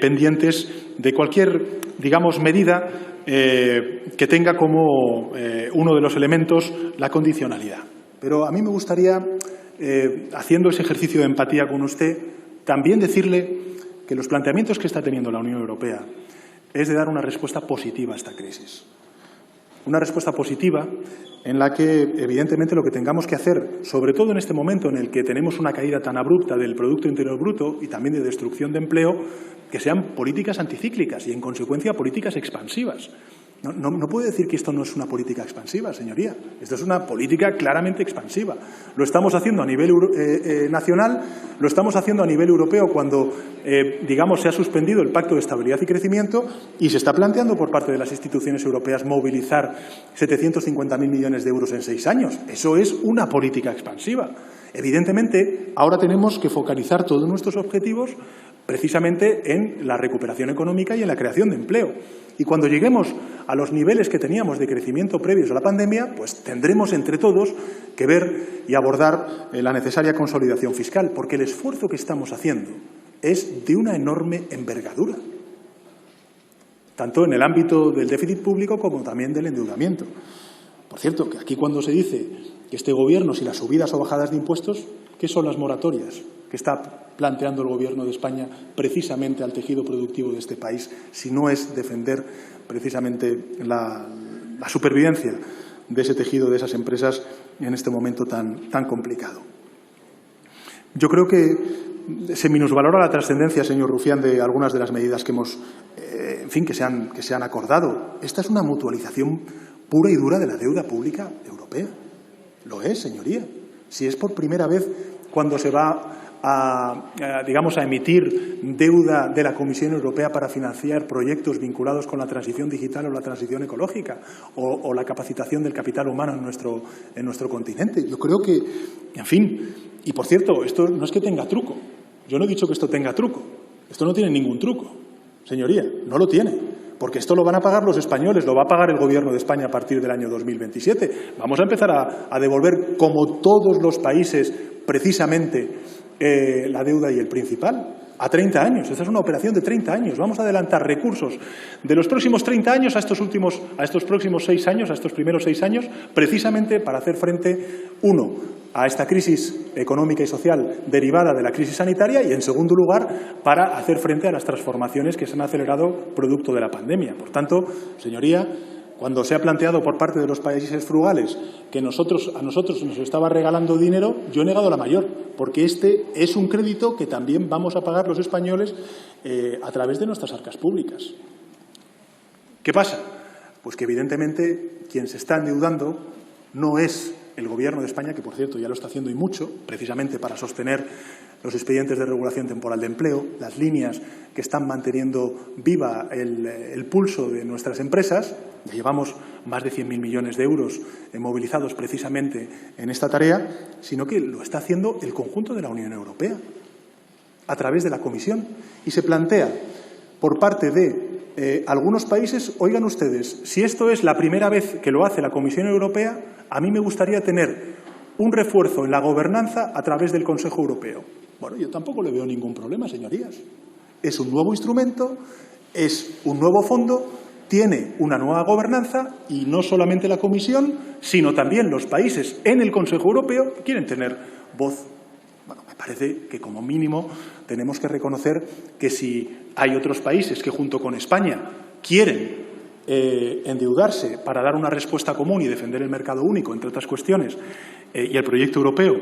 pendientes de cualquier, digamos, medida que tenga como uno de los elementos la condicionalidad. Pero a mí me gustaría, haciendo ese ejercicio de empatía con usted, también decirle que los planteamientos que está teniendo la Unión Europea es de dar una respuesta positiva a esta crisis. Una respuesta positiva en la que, evidentemente, lo que tengamos que hacer, sobre todo en este momento en el que tenemos una caída tan abrupta del Producto Interior Bruto y también de destrucción de empleo, que sean políticas anticíclicas y, en consecuencia, políticas expansivas. No puede decir que esto no es una política expansiva, señoría. Esto es una política claramente expansiva. Lo estamos haciendo a nivel nacional, lo estamos haciendo a nivel europeo cuando, digamos, se ha suspendido el Pacto de Estabilidad y Crecimiento y se está planteando por parte de las instituciones europeas movilizar 750.000 millones de euros en 6 años. Eso es una política expansiva. Evidentemente, ahora tenemos que focalizar todos nuestros objetivos precisamente en la recuperación económica y en la creación de empleo. Y cuando lleguemos a los niveles que teníamos de crecimiento previos a la pandemia, pues tendremos entre todos que ver y abordar la necesaria consolidación fiscal, porque el esfuerzo que estamos haciendo es de una enorme envergadura, tanto en el ámbito del déficit público como también del endeudamiento. Por cierto, que aquí cuando se dice que este Gobierno, si las subidas o bajadas de impuestos, ¿qué son las moratorias que está planteando el Gobierno de España precisamente al tejido productivo de este país, si no es defender precisamente la supervivencia de ese tejido, de esas empresas, en este momento tan complicado? Yo creo que se minusvalora la trascendencia, señor Rufián, de algunas de las medidas que hemos, en fin, que se han acordado. Esta es una mutualización pura y dura de la deuda pública europea. Lo es, señoría. Si es por primera vez cuando se va digamos, a emitir deuda de la Comisión Europea para financiar proyectos vinculados con la transición digital o la transición ecológica o la capacitación del capital humano en nuestro continente. Yo creo que, en fin, y por cierto, esto no es que tenga truco. Yo no he dicho que esto tenga truco. Esto no tiene ningún truco, señoría, no lo tiene. Porque esto lo van a pagar los españoles, lo va a pagar el Gobierno de España a partir del año 2027. Vamos a empezar a devolver, como todos los países, precisamente la deuda y el principal, a 30 años. Esta es una operación de 30 años. Vamos a adelantar recursos de los próximos 30 años a estos próximos 6 años, a estos primeros 6 años, precisamente para hacer frente, uno, a esta crisis económica y social derivada de la crisis sanitaria y, en segundo lugar, para hacer frente a las transformaciones que se han acelerado producto de la pandemia. Por tanto, señoría, cuando se ha planteado por parte de los países frugales que a nosotros nos estaba regalando dinero, yo he negado la mayor, porque este es un crédito que también vamos a pagar los españoles a través de nuestras arcas públicas. ¿Qué pasa? Pues que evidentemente quien se está endeudando no es el Gobierno de España, que por cierto ya lo está haciendo y mucho, precisamente para sostener los expedientes de regulación temporal de empleo, las líneas que están manteniendo viva el pulso de nuestras empresas. Ya llevamos más de 100.000 millones de euros movilizados precisamente en esta tarea, sino que lo está haciendo el conjunto de la Unión Europea, a través de la Comisión. Y se plantea por parte de algunos países, oigan ustedes, si esto es la primera vez que lo hace la Comisión Europea, a mí me gustaría tener un refuerzo en la gobernanza a través del Consejo Europeo. Bueno, yo tampoco le veo ningún problema, señorías. Es un nuevo instrumento, es un nuevo fondo, tiene una nueva gobernanza y no solamente la Comisión, sino también los países en el Consejo Europeo que quieren tener voz. Bueno, me parece que como mínimo tenemos que reconocer que si hay otros países que junto con España quieren endeudarse para dar una respuesta común y defender el mercado único, entre otras cuestiones, y el proyecto europeo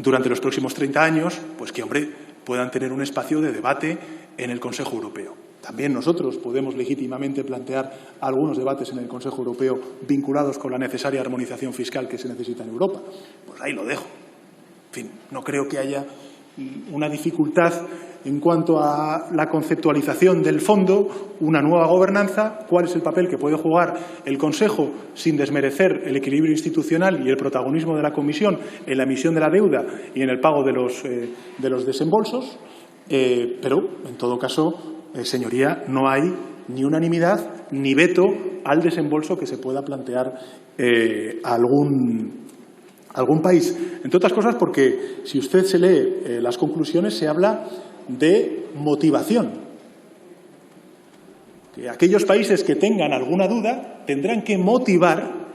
durante los próximos 30 años, pues que, hombre, puedan tener un espacio de debate en el Consejo Europeo. También nosotros podemos legítimamente plantear algunos debates en el Consejo Europeo vinculados con la necesaria armonización fiscal que se necesita en Europa. Pues ahí lo dejo. En fin, no creo que haya una dificultad en cuanto a la conceptualización del fondo, una nueva gobernanza, cuál es el papel que puede jugar el Consejo sin desmerecer el equilibrio institucional y el protagonismo de la Comisión en la emisión de la deuda y en el pago de los desembolsos, pero, en todo caso, señoría, no hay ni unanimidad ni veto al desembolso que se pueda plantear a algún país. Entre otras cosas porque, si usted se lee las conclusiones, se habla de motivación. Que aquellos países que tengan alguna duda tendrán que motivar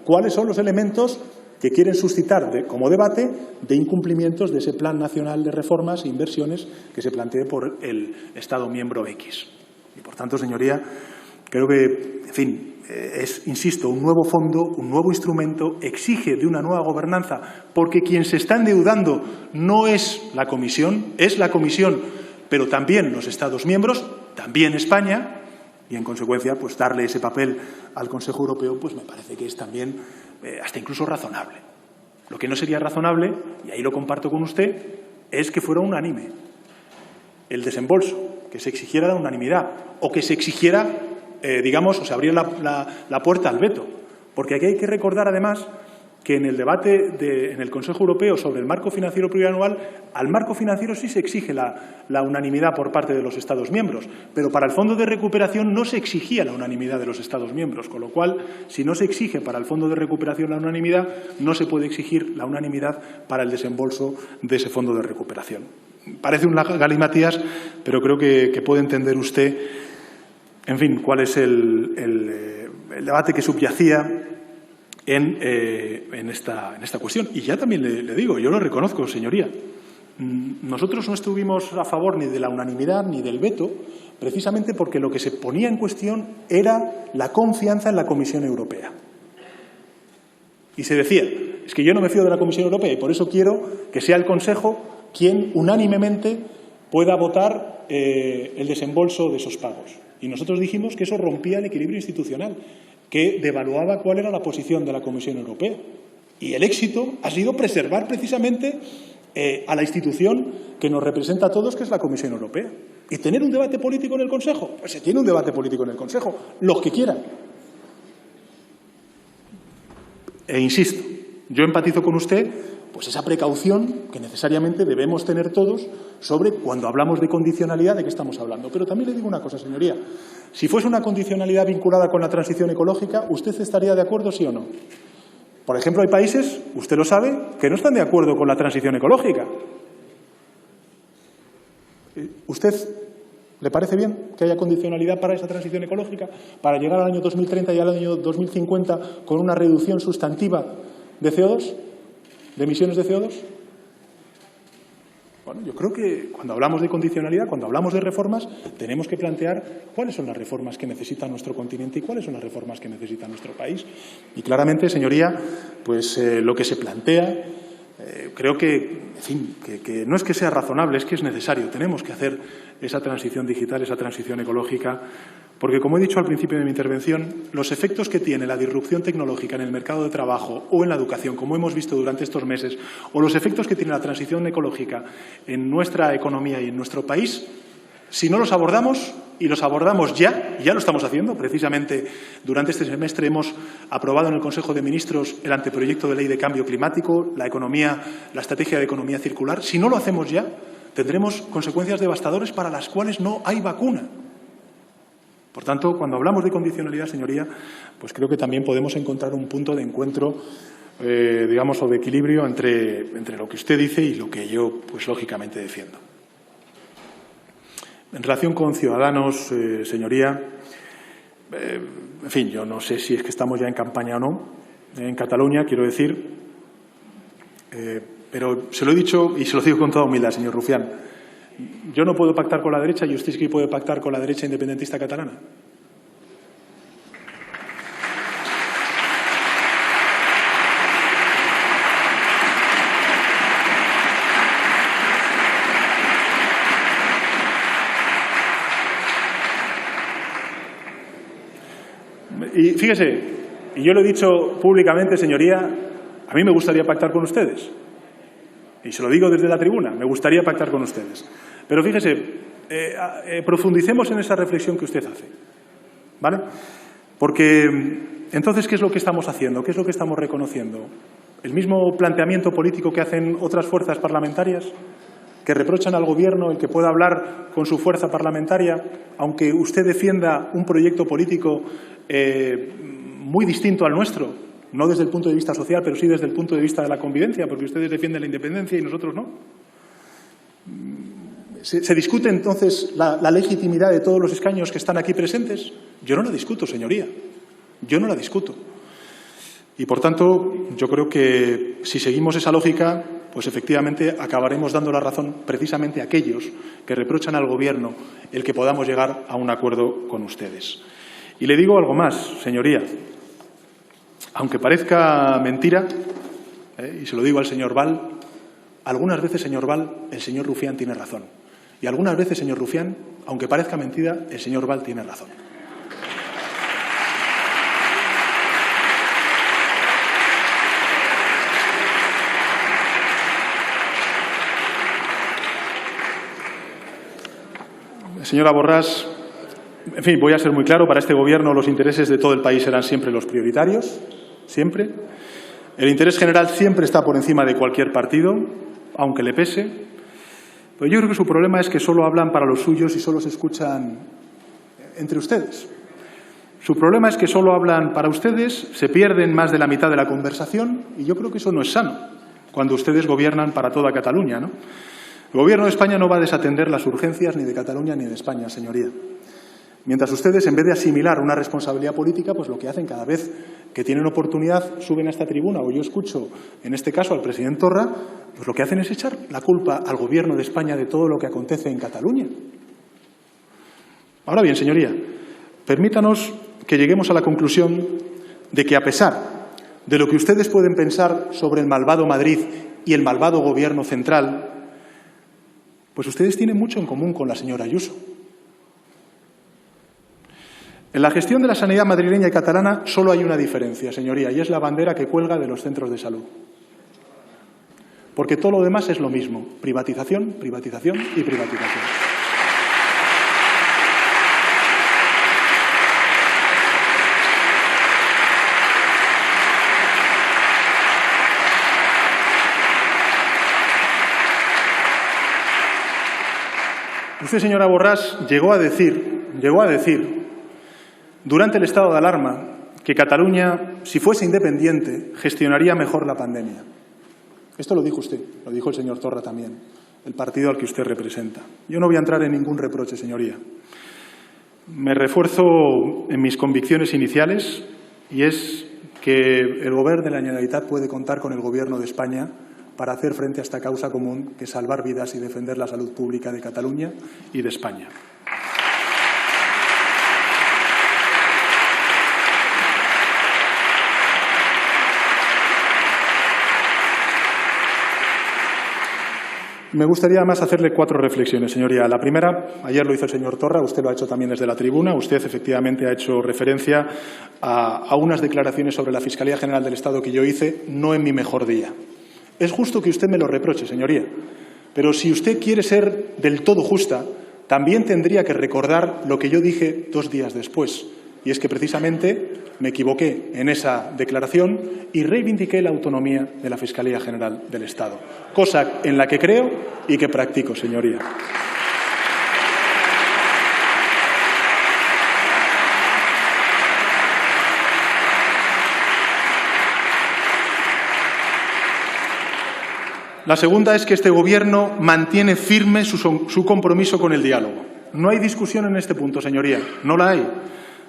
cuáles son los elementos que quieren suscitar como debate de incumplimientos de ese Plan Nacional de Reformas e Inversiones que se plantee por el Estado miembro X. Y, por tanto, señoría, creo que, en fin, es, insisto, un nuevo fondo, un nuevo instrumento, exige de una nueva gobernanza, porque quien se está endeudando no es la Comisión, es la Comisión, pero también los Estados miembros, también España, y en consecuencia, pues darle ese papel al Consejo Europeo, pues me parece que es también hasta incluso razonable. Lo que no sería razonable, y ahí lo comparto con usted, es que fuera unánime el desembolso, que se exigiera la unanimidad, o que se exigiera digamos, o se abrió la puerta al veto. Porque aquí hay que recordar, además, que en el debate en el Consejo Europeo sobre el marco financiero plurianual, al marco financiero sí se exige la unanimidad por parte de los Estados miembros, pero para el Fondo de Recuperación no se exigía la unanimidad de los Estados miembros, con lo cual, si no se exige para el Fondo de Recuperación la unanimidad, no se puede exigir la unanimidad para el desembolso de ese Fondo de Recuperación. Parece un galimatías, pero creo que puede entender usted, en fin, cuál es el debate que subyacía en esta cuestión. Y ya también le digo, yo lo reconozco, señoría, nosotros no estuvimos a favor ni de la unanimidad ni del veto, precisamente porque lo que se ponía en cuestión era la confianza en la Comisión Europea. Y se decía, es que yo no me fío de la Comisión Europea y por eso quiero que sea el Consejo quien unánimemente pueda votar el desembolso de esos pagos. Y nosotros dijimos que eso rompía el equilibrio institucional, que devaluaba cuál era la posición de la Comisión Europea. Y el éxito ha sido preservar precisamente a la institución que nos representa a todos, que es la Comisión Europea. ¿Y tener un debate político en el Consejo? Pues se tiene un debate político en el Consejo, los que quieran. E insisto, yo empatizo con usted, pues esa precaución que necesariamente debemos tener todos sobre cuando hablamos de condicionalidad, de qué estamos hablando. Pero también le digo una cosa, señoría. Si fuese una condicionalidad vinculada con la transición ecológica, ¿usted estaría de acuerdo, sí o no? Por ejemplo, hay países, usted lo sabe, que no están de acuerdo con la transición ecológica. ¿Usted le parece bien que haya condicionalidad para esa transición ecológica, para llegar al año 2030 y al año 2050 con una reducción sustantiva de CO2? ¿De emisiones de CO2? Bueno, yo creo que cuando hablamos de condicionalidad, cuando hablamos de reformas, tenemos que plantear cuáles son las reformas que necesita nuestro continente y cuáles son las reformas que necesita nuestro país. Y claramente, señoría, pues lo que se plantea, creo que, en fin, que no es que sea razonable, es que es necesario. Tenemos que hacer esa transición digital, esa transición ecológica, porque, como he dicho al principio de mi intervención, los efectos que tiene la disrupción tecnológica en el mercado de trabajo o en la educación, como hemos visto durante estos meses, o los efectos que tiene la transición ecológica en nuestra economía y en nuestro país, si no los abordamos, y los abordamos ya, y ya lo estamos haciendo, precisamente durante este semestre hemos aprobado en el Consejo de Ministros el anteproyecto de ley de cambio climático, la estrategia de economía circular. Si no lo hacemos ya, tendremos consecuencias devastadoras para las cuales no hay vacuna. Por tanto, cuando hablamos de condicionalidad, señoría, pues creo que también podemos encontrar un punto de encuentro, digamos, o de equilibrio entre lo que usted dice y lo que yo, pues lógicamente, defiendo. En relación con Ciudadanos, señoría, en fin, yo no sé si es que estamos ya en campaña o no, en Cataluña, quiero decir, pero se lo he dicho y se lo digo con toda humildad, señor Rufián. Yo no puedo pactar con la derecha y usted sí que puede pactar con la derecha independentista catalana. Y fíjese, y yo lo he dicho públicamente, señoría, a mí me gustaría pactar con ustedes. Y se lo digo desde la tribuna, me gustaría pactar con ustedes. Pero fíjese, profundicemos en esa reflexión que usted hace, ¿vale? Porque entonces, ¿qué es lo que estamos haciendo? ¿Qué es lo que estamos reconociendo? ¿El mismo planteamiento político que hacen otras fuerzas parlamentarias, que reprochan al Gobierno el que pueda hablar con su fuerza parlamentaria, aunque usted defienda un proyecto político muy distinto al nuestro? No desde el punto de vista social, pero sí desde el punto de vista de la convivencia, porque ustedes defienden la independencia y nosotros no. ¿Se discute entonces la legitimidad de todos los escaños que están aquí presentes? Yo no la discuto, señoría. Yo no la discuto. Y, por tanto, yo creo que si seguimos esa lógica, pues efectivamente acabaremos dando la razón precisamente a aquellos que reprochan al Gobierno el que podamos llegar a un acuerdo con ustedes. Y le digo algo más, señoría. Aunque parezca mentira, y se lo digo al señor Val, algunas veces, señor Val, el señor Rufián tiene razón. Y algunas veces, señor Rufián, aunque parezca mentira, el señor Val tiene razón. Señora Borràs, en fin, voy a ser muy claro, para este Gobierno los intereses de todo el país serán siempre los prioritarios, siempre. El interés general siempre está por encima de cualquier partido, aunque le pese. Pero yo creo que su problema es que solo hablan para los suyos y solo se escuchan entre ustedes. Su problema es que solo hablan para ustedes, se pierden más de la mitad de la conversación y yo creo que eso no es sano cuando ustedes gobiernan para toda Cataluña, ¿no? El Gobierno de España no va a desatender las urgencias ni de Cataluña ni de España, señoría. Mientras ustedes, en vez de asimilar una responsabilidad política, pues lo que hacen cada vez que tienen oportunidad, suben a esta tribuna, o yo escucho, en este caso, al presidente Torra, pues lo que hacen es echar la culpa al Gobierno de España de todo lo que acontece en Cataluña. Ahora bien, señoría, permítanos que lleguemos a la conclusión de que, a pesar de lo que ustedes pueden pensar sobre el malvado Madrid y el malvado Gobierno central, pues ustedes tienen mucho en común con la señora Ayuso. En la gestión de la sanidad madrileña y catalana solo hay una diferencia, señoría, y es la bandera que cuelga de los centros de salud. Porque todo lo demás es lo mismo. Privatización, privatización y privatización. Usted, señora Borràs, llegó a decir durante el estado de alarma que Cataluña, si fuese independiente, gestionaría mejor la pandemia. Esto lo dijo usted, lo dijo el señor Torra también, el partido al que usted representa. Yo no voy a entrar en ningún reproche, señoría. Me refuerzo en mis convicciones iniciales y es que el Gobierno de la Generalitat puede contar con el Gobierno de España para hacer frente a esta causa común que es salvar vidas y defender la salud pública de Cataluña y de España. Me gustaría además hacerle 4 reflexiones, señoría. La primera, ayer lo hizo el señor Torra, usted lo ha hecho también desde la tribuna. Usted efectivamente ha hecho referencia a unas declaraciones sobre la Fiscalía General del Estado que yo hice no en mi mejor día. Es justo que usted me lo reproche, señoría, pero si usted quiere ser del todo justa, también tendría que recordar lo que yo dije 2 días después. Y es que precisamente me equivoqué en esa declaración y reivindiqué la autonomía de la Fiscalía General del Estado, cosa en la que creo y que practico, señoría. La segunda es que este Gobierno mantiene firme su compromiso con el diálogo. No hay discusión en este punto, señoría, no la hay.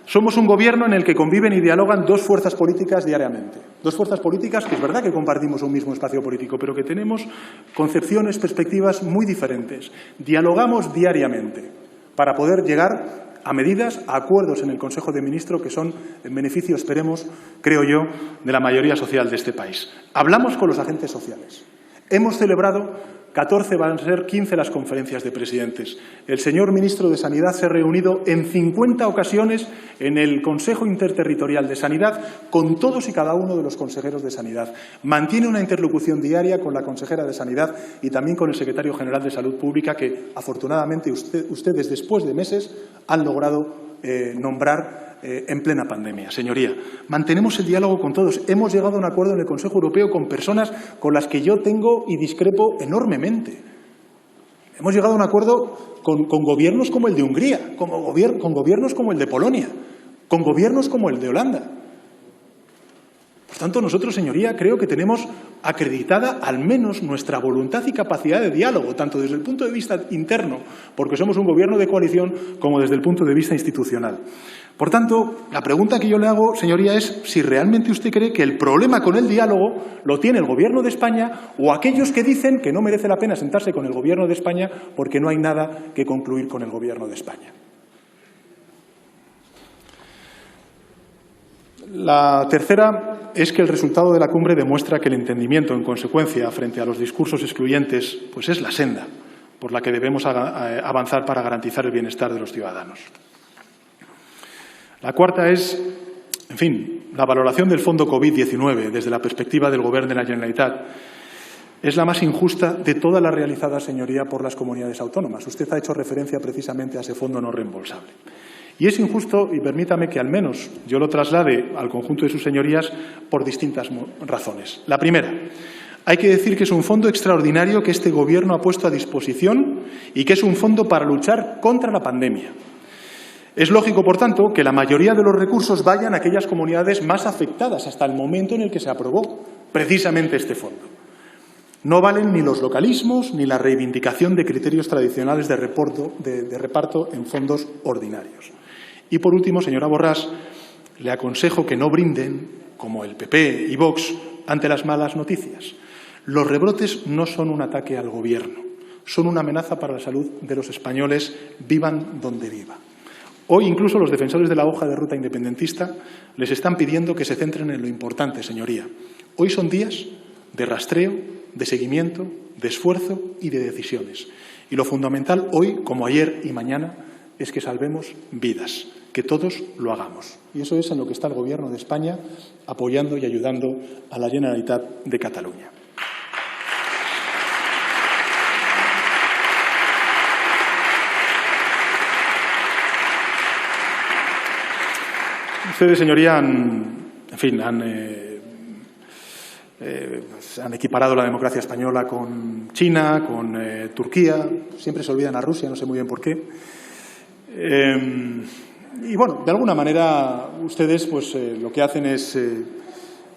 Somos un Gobierno en el que conviven y dialogan 2 fuerzas políticas diariamente. 2 fuerzas políticas que es verdad que compartimos un mismo espacio político, pero que tenemos concepciones, perspectivas muy diferentes. Dialogamos diariamente para poder llegar a medidas, a acuerdos en el Consejo de Ministros que son en beneficio, esperemos, creo yo, de la mayoría social de este país. Hablamos con los agentes sociales. Hemos celebrado 14, van a ser 15 las conferencias de presidentes. El señor ministro de Sanidad se ha reunido en 50 ocasiones en el Consejo Interterritorial de Sanidad con todos y cada uno de los consejeros de Sanidad. Mantiene una interlocución diaria con la consejera de Sanidad y también con el secretario general de Salud Pública que, afortunadamente, ustedes después de meses han logrado nombrar en plena pandemia. Señoría, mantenemos el diálogo con todos. Hemos llegado a un acuerdo en el Consejo Europeo con personas con las que yo tengo y discrepo enormemente. Hemos llegado a un acuerdo con gobiernos como el de Hungría, con gobiernos como el de Polonia, con gobiernos como el de Holanda. Por tanto, nosotros, señoría, creo que tenemos acreditada al menos nuestra voluntad y capacidad de diálogo, tanto desde el punto de vista interno, porque somos un gobierno de coalición, como desde el punto de vista institucional. Por tanto, la pregunta que yo le hago, señoría, es si realmente usted cree que el problema con el diálogo lo tiene el Gobierno de España o aquellos que dicen que no merece la pena sentarse con el Gobierno de España porque no hay nada que concluir con el Gobierno de España. La tercera es que el resultado de la cumbre demuestra que el entendimiento, en consecuencia, frente a los discursos excluyentes, pues es la senda por la que debemos avanzar para garantizar el bienestar de los ciudadanos. La cuarta es, en fin, la valoración del Fondo COVID-19 desde la perspectiva del Govern de la Generalitat es la más injusta de todas las realizadas, señoría, por las comunidades autónomas. Usted ha hecho referencia precisamente a ese fondo no reembolsable. Y es injusto, y permítame que al menos yo lo traslade al conjunto de sus señorías por distintas razones. La primera, hay que decir que es un fondo extraordinario que este Gobierno ha puesto a disposición y que es un fondo para luchar contra la pandemia. Es lógico, por tanto, que la mayoría de los recursos vayan a aquellas comunidades más afectadas hasta el momento en el que se aprobó precisamente este fondo. No valen ni los localismos ni la reivindicación de criterios tradicionales de reparto en fondos ordinarios. Y, por último, señora Borràs, le aconsejo que no brinden, como el PP y Vox, ante las malas noticias. Los rebrotes no son un ataque al Gobierno, son una amenaza para la salud de los españoles, vivan donde vivan. Hoy incluso los defensores de la hoja de ruta independentista les están pidiendo que se centren en lo importante, señoría. Hoy son días de rastreo, de seguimiento, de esfuerzo y de decisiones. Y lo fundamental hoy, como ayer y mañana, es que salvemos vidas, que todos lo hagamos. Y eso es en lo que está el Gobierno de España apoyando y ayudando a la Generalitat de Cataluña. Ustedes, señoría, han equiparado la democracia española con China, con Turquía. Siempre se olvidan a Rusia, no sé muy bien por qué. Y, bueno, de alguna manera ustedes pues, lo que hacen es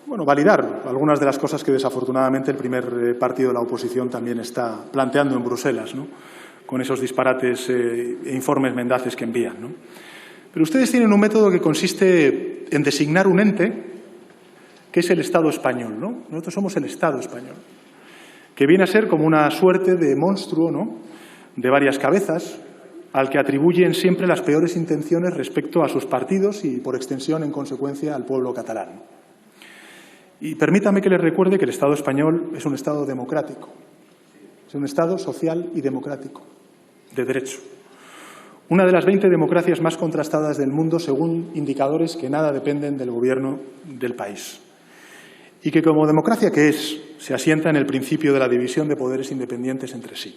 validar algunas de las cosas que desafortunadamente el primer partido de la oposición también está planteando en Bruselas, ¿no? Con esos disparates e informes mendaces que envían, ¿no? Pero ustedes tienen un método que consiste en designar un ente que es el Estado español, ¿no? Nosotros somos el Estado español. que viene a ser como una suerte de monstruo, ¿no?, de varias cabezas, al que atribuyen siempre las peores intenciones respecto a sus partidos y, por extensión, en consecuencia, al pueblo catalán. Y permítame que les recuerde que el Estado español es un Estado democrático, es un Estado social y democrático, de derecho. Una de las 20 democracias más contrastadas del mundo según indicadores que nada dependen del gobierno del país. Y que, como democracia que es, se asienta en el principio de la división de poderes independientes entre sí.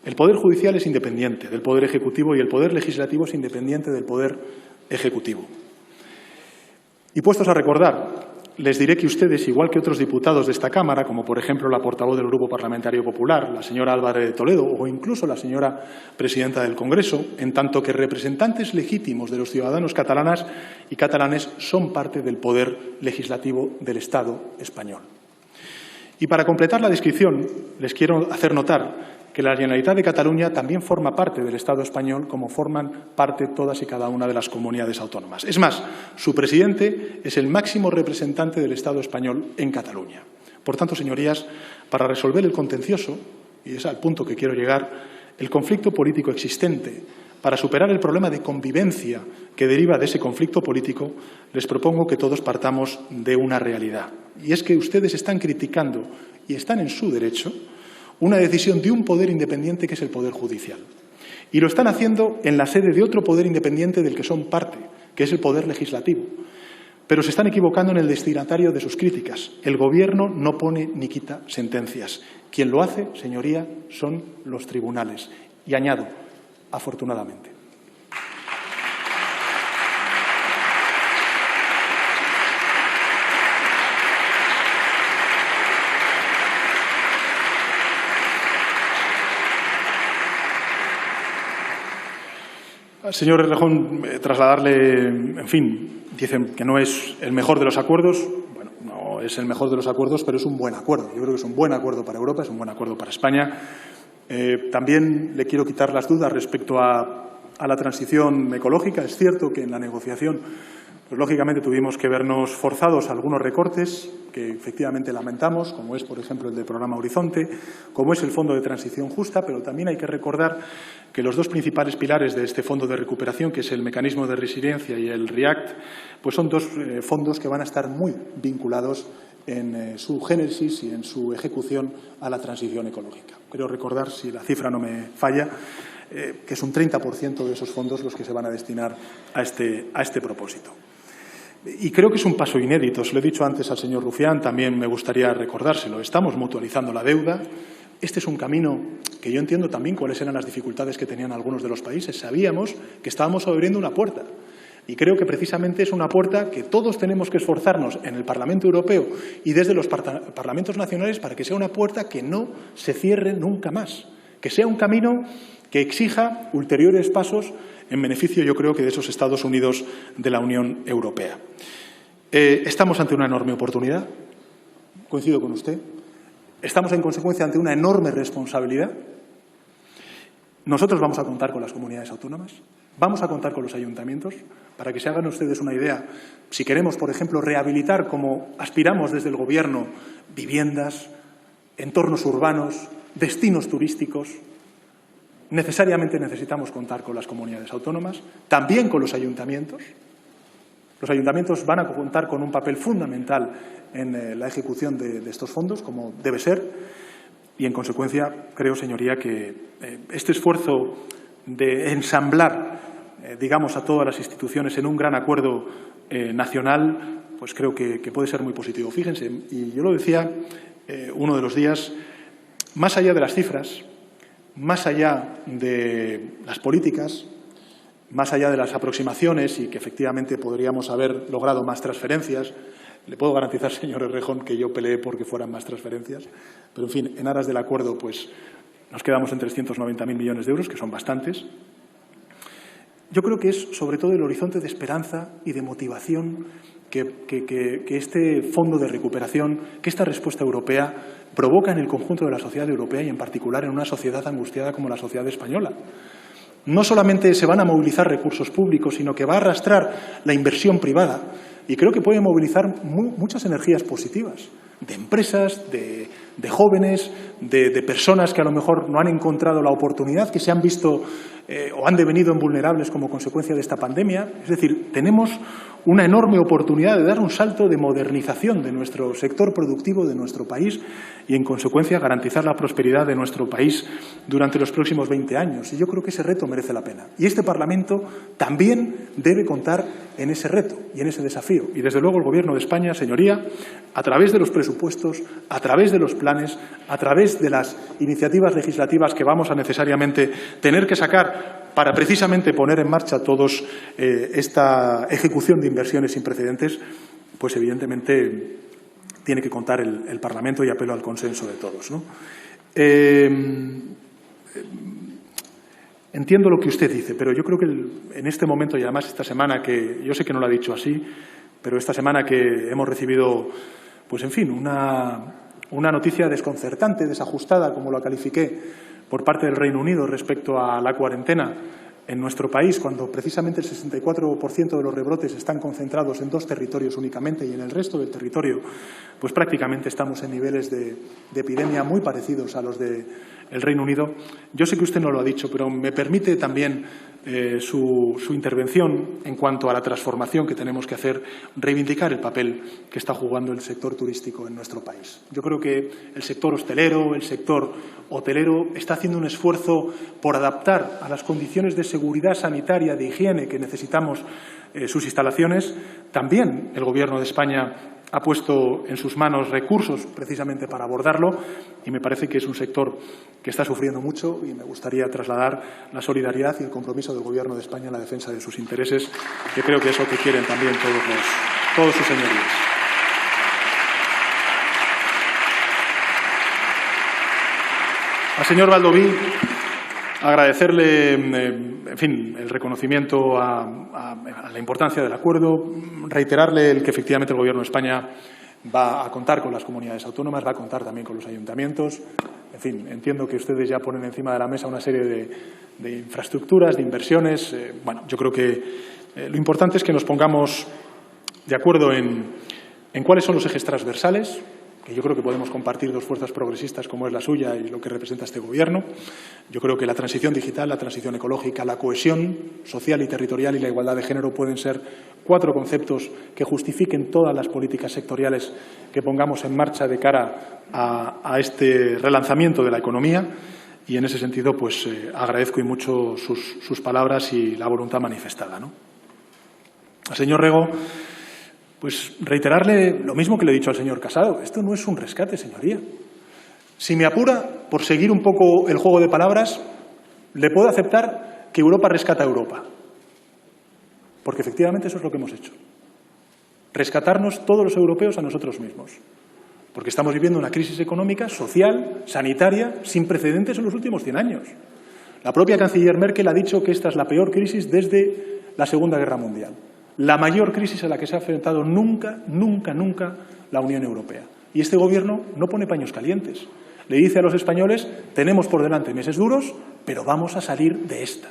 El Poder Judicial es independiente del Poder Ejecutivo y el Poder Legislativo es independiente del Poder Ejecutivo. Y puestos a recordar, les diré que ustedes, igual que otros diputados de esta Cámara, como por ejemplo la portavoz del Grupo Parlamentario Popular, la señora Álvarez de Toledo, o incluso la señora presidenta del Congreso, en tanto que representantes legítimos de los ciudadanos catalanas y catalanes, son parte del Poder Legislativo del Estado español. Y para completar la descripción, les quiero hacer notar que la Generalitat de Cataluña también forma parte del Estado español, como forman parte todas y cada una de las comunidades autónomas. Es más, su presidente es el máximo representante del Estado español en Cataluña. Por tanto, señorías, para resolver el contencioso, y es al punto que quiero llegar, el conflicto político existente, para superar el problema de convivencia que deriva de ese conflicto político, les propongo que todos partamos de una realidad. Y es que ustedes están criticando, y están en su derecho, una decisión de un poder independiente que es el Poder Judicial. Y lo están haciendo en la sede de otro poder independiente del que son parte, que es el Poder Legislativo. Pero se están equivocando en el destinatario de sus críticas. El Gobierno no pone ni quita sentencias. Quien lo hace, señoría, son los tribunales. Y añado, afortunadamente. Señor Errejón, trasladarle, en fin, dicen que no es el mejor de los acuerdos. Bueno, no es el mejor de los acuerdos, pero es un buen acuerdo. Yo creo que es un buen acuerdo para Europa, es un buen acuerdo para España. También le quiero quitar las dudas respecto a la transición ecológica. Es cierto que en la negociación, pues lógicamente tuvimos que vernos forzados a algunos recortes que efectivamente lamentamos, como es, por ejemplo, el del programa Horizonte, como es el Fondo de Transición Justa, pero también hay que recordar que los dos principales pilares de este Fondo de Recuperación, que es el Mecanismo de Resiliencia y el REACT, pues son dos fondos que van a estar muy vinculados en su génesis y en su ejecución a la transición ecológica. Quiero recordar, si la cifra no me falla, que es un 30% de esos fondos los que se van a destinar a este propósito. Y creo que es un paso inédito. Se lo he dicho antes al señor Rufián, también me gustaría recordárselo. Estamos mutualizando la deuda. Este es un camino que yo entiendo también cuáles eran las dificultades que tenían algunos de los países. Sabíamos que estábamos abriendo una puerta. Y creo que precisamente es una puerta que todos tenemos que esforzarnos en el Parlamento Europeo y desde los parlamentos nacionales para que sea una puerta que no se cierre nunca más. Que sea un camino que exija ulteriores pasos en beneficio, yo creo, que de esos Estados Unidos de la Unión Europea. Estamos ante una enorme oportunidad, coincido con usted. Estamos, en consecuencia, ante una enorme responsabilidad. Nosotros vamos a contar con las comunidades autónomas, vamos a contar con los ayuntamientos, para que se hagan ustedes una idea. Si queremos, por ejemplo, rehabilitar, como aspiramos desde el Gobierno, viviendas, entornos urbanos, destinos turísticos, necesariamente necesitamos contar con las comunidades autónomas, también con los ayuntamientos. Los ayuntamientos van a contar con un papel fundamental en la ejecución de estos fondos, como debe ser, y en consecuencia creo, señoría, que este esfuerzo de ensamblar, digamos, a todas las instituciones en un gran acuerdo nacional, pues creo que puede ser muy positivo. Fíjense, y yo lo decía uno de los días, más allá de las cifras, más allá de las políticas, más allá de las aproximaciones y que efectivamente podríamos haber logrado más transferencias, le puedo garantizar, señor Errejón, que yo peleé porque fueran más transferencias, pero, en fin, en aras del acuerdo, pues nos quedamos en 390.000 millones de euros, que son bastantes. Yo creo que es, sobre todo, el horizonte de esperanza y de motivación que este fondo de recuperación, que esta respuesta europea provoca en el conjunto de la sociedad europea y, en particular, en una sociedad angustiada como la sociedad española. No solamente se van a movilizar recursos públicos, sino que va a arrastrar la inversión privada y creo que puede movilizar muchas energías positivas, de empresas, de de jóvenes, de personas que a lo mejor no han encontrado la oportunidad, que se han visto o han devenido vulnerables como consecuencia de esta pandemia. Es decir, tenemos una enorme oportunidad de dar un salto de modernización de nuestro sector productivo, de nuestro país, y en consecuencia garantizar la prosperidad de nuestro país durante los próximos 20 años. Y yo creo que ese reto merece la pena. Y este Parlamento también debe contar en ese reto y en ese desafío. Y desde luego el Gobierno de España, señoría, a través de los presupuestos, a través de los planes, a través de las iniciativas legislativas que vamos a necesariamente tener que sacar para precisamente poner en marcha todos esta ejecución de inversiones sin precedentes, pues evidentemente tiene que contar el Parlamento, y apelo al consenso de todos, ¿no? Entiendo lo que usted dice, pero yo creo que en este momento, y además esta semana, que yo sé que no lo ha dicho así, pero esta semana que hemos recibido, pues en fin, una noticia desconcertante, desajustada, como lo califiqué, por parte del Reino Unido respecto a la cuarentena en nuestro país, cuando precisamente el 64% de los rebrotes están concentrados en 2 territorios únicamente, y en el resto del territorio pues prácticamente estamos en niveles de epidemia muy parecidos a los del Reino Unido. Yo sé que usted no lo ha dicho, pero me permite también su intervención en cuanto a la transformación que tenemos que hacer, reivindicar el papel que está jugando el sector turístico en nuestro país. Yo creo que el sector hostelero, el sector hotelero está haciendo un esfuerzo por adaptar a las condiciones de seguridad sanitaria, de higiene que necesitamos sus instalaciones. También el Gobierno de España ha puesto en sus manos recursos precisamente para abordarlo, y me parece que es un sector que está sufriendo mucho, y me gustaría trasladar la solidaridad y el compromiso del Gobierno de España en la defensa de sus intereses, que creo que es lo que quieren también todos sus señorías. Al señor Baldoví, agradecerle, en fin, el reconocimiento a la importancia del acuerdo, reiterarle el que efectivamente el Gobierno de España va a contar con las comunidades autónomas, va a contar también con los ayuntamientos. En fin, entiendo que ustedes ya ponen encima de la mesa una serie de infraestructuras, de inversiones. Bueno, yo creo que lo importante es que nos pongamos de acuerdo en cuáles son los ejes transversales, que yo creo que podemos compartir 2 fuerzas progresistas como es la suya y lo que representa este Gobierno. Yo creo que la transición digital, la transición ecológica, la cohesión social y territorial y la igualdad de género pueden ser 4 conceptos que justifiquen todas las políticas sectoriales que pongamos en marcha de cara a este relanzamiento de la economía, y en ese sentido pues agradezco y mucho sus palabras y la voluntad manifestada, ¿no? Al señor Rego, pues reiterarle lo mismo que le he dicho al señor Casado. Esto no es un rescate, señoría. Si me apura, por seguir un poco el juego de palabras, le puedo aceptar que Europa rescata a Europa. Porque efectivamente eso es lo que hemos hecho. Rescatarnos todos los europeos a nosotros mismos. Porque estamos viviendo una crisis económica, social, sanitaria, sin precedentes en los últimos 100 años. La propia canciller Merkel ha dicho que esta es la peor crisis desde la Segunda Guerra Mundial. La mayor crisis a la que se ha enfrentado nunca la Unión Europea. Y este Gobierno no pone paños calientes. Le dice a los españoles, tenemos por delante meses duros, pero vamos a salir de esta.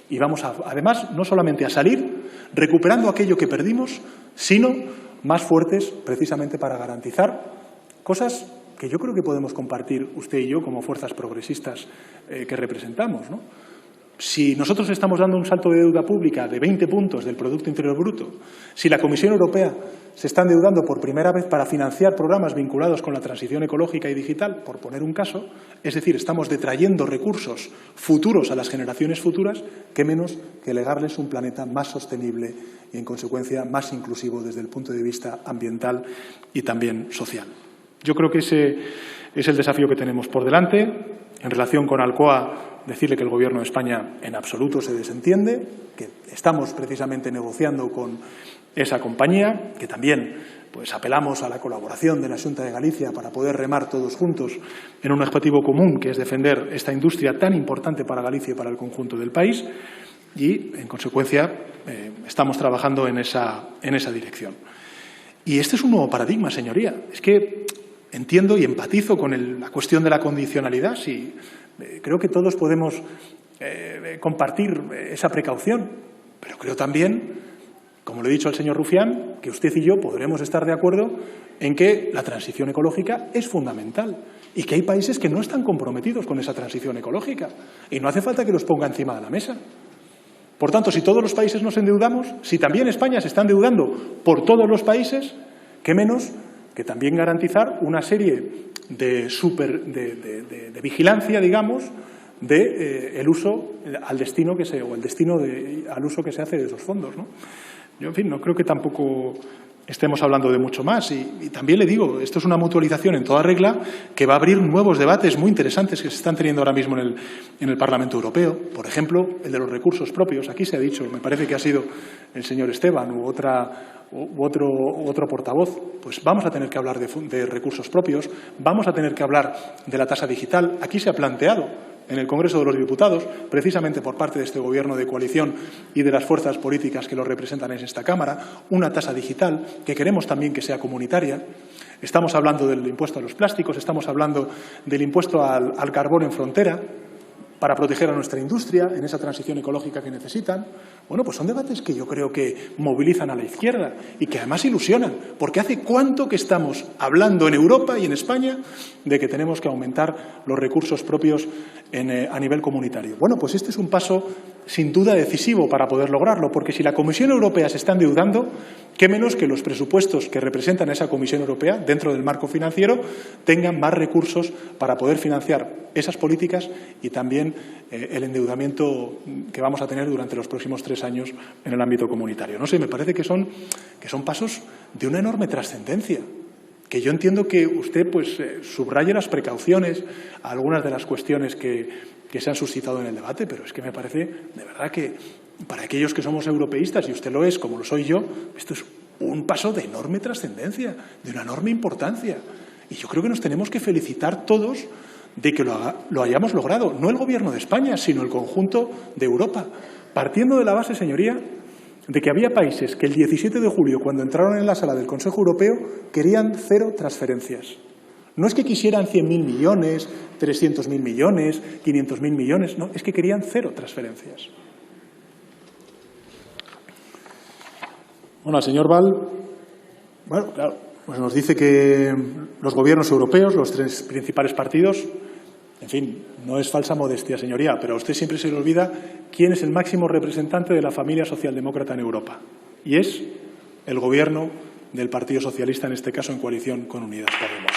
Y vamos además, no solamente a salir recuperando aquello que perdimos, sino más fuertes precisamente para garantizar cosas que yo creo que podemos compartir usted y yo como fuerzas progresistas que representamos, ¿no? Si nosotros estamos dando un salto de deuda pública de 20 puntos del Producto Interior Bruto, si la Comisión Europea se está endeudando por primera vez para financiar programas vinculados con la transición ecológica y digital, por poner un caso, es decir, estamos detrayendo recursos futuros a las generaciones futuras, qué menos que legarles un planeta más sostenible y, en consecuencia, más inclusivo desde el punto de vista ambiental y también social. Yo creo que ese es el desafío que tenemos por delante. En relación con Alcoa, decirle que el Gobierno de España en absoluto se desentiende, que estamos precisamente negociando con esa compañía, que también pues apelamos a la colaboración de la Xunta de Galicia para poder remar todos juntos en un objetivo común, que es defender esta industria tan importante para Galicia y para el conjunto del país, y, en consecuencia, estamos trabajando en esa dirección. Y este es un nuevo paradigma, señoría. Es que entiendo y empatizo con la cuestión de la condicionalidad. Sí, creo que todos podemos compartir esa precaución, pero creo también, como le he dicho al señor Rufián, que usted y yo podremos estar de acuerdo en que la transición ecológica es fundamental y que hay países que no están comprometidos con esa transición ecológica y no hace falta que los ponga encima de la mesa. Por tanto, si todos los países nos endeudamos, si también España se está endeudando por todos los países, qué menos que también garantizar una serie de vigilancia, digamos, de el uso al destino al uso que se hace de esos fondos, ¿no? Yo, en fin, no creo que tampoco estemos hablando de mucho más. Y también le digo, esto es una mutualización en toda regla que va a abrir nuevos debates muy interesantes que se están teniendo ahora mismo en el Parlamento Europeo. Por ejemplo, el de los recursos propios. Aquí se ha dicho, me parece que ha sido el señor Esteban u otro portavoz, pues vamos a tener que hablar de recursos propios, vamos a tener que hablar de la tasa digital. Aquí se ha planteado en el Congreso de los Diputados, precisamente por parte de este Gobierno de coalición y de las fuerzas políticas que lo representan en esta Cámara, una tasa digital que queremos también que sea comunitaria. Estamos hablando del impuesto a los plásticos, estamos hablando del impuesto al carbón en frontera para proteger a nuestra industria en esa transición ecológica que necesitan. Bueno, pues son debates que yo creo que movilizan a la izquierda y que además ilusionan, porque ¿hace cuánto que estamos hablando en Europa y en España de que tenemos que aumentar los recursos propios a nivel comunitario? Bueno, pues este es un paso sin duda decisivo para poder lograrlo, porque si la Comisión Europea se está endeudando, qué menos que los presupuestos que representan a esa Comisión Europea dentro del marco financiero tengan más recursos para poder financiar esas políticas y también el endeudamiento que vamos a tener durante los próximos 3 años en el ámbito comunitario. No sé, me parece que son pasos de una enorme trascendencia, que yo entiendo que usted pues subraye las precauciones a algunas de las cuestiones que se han suscitado en el debate, pero es que me parece de verdad que para aquellos que somos europeístas, y usted lo es como lo soy yo, esto es un paso de enorme trascendencia, de una enorme importancia. Y yo creo que nos tenemos que felicitar todos de que lo hayamos logrado, no el Gobierno de España, sino el conjunto de Europa, partiendo de la base, señoría, de que había países que el 17 de julio, cuando entraron en la sala del Consejo Europeo, querían 0 transferencias. No es que quisieran 100.000 millones, 300.000 millones, 500.000 millones, no, es que querían 0 transferencias. Bueno, al señor Val, bueno, claro, pues nos dice que los gobiernos europeos, los 3 principales partidos, en fin, no es falsa modestia, señoría, pero a usted siempre se le olvida quién es el máximo representante de la familia socialdemócrata en Europa. Y es el gobierno del Partido Socialista, en este caso en coalición con Unidas Podemos.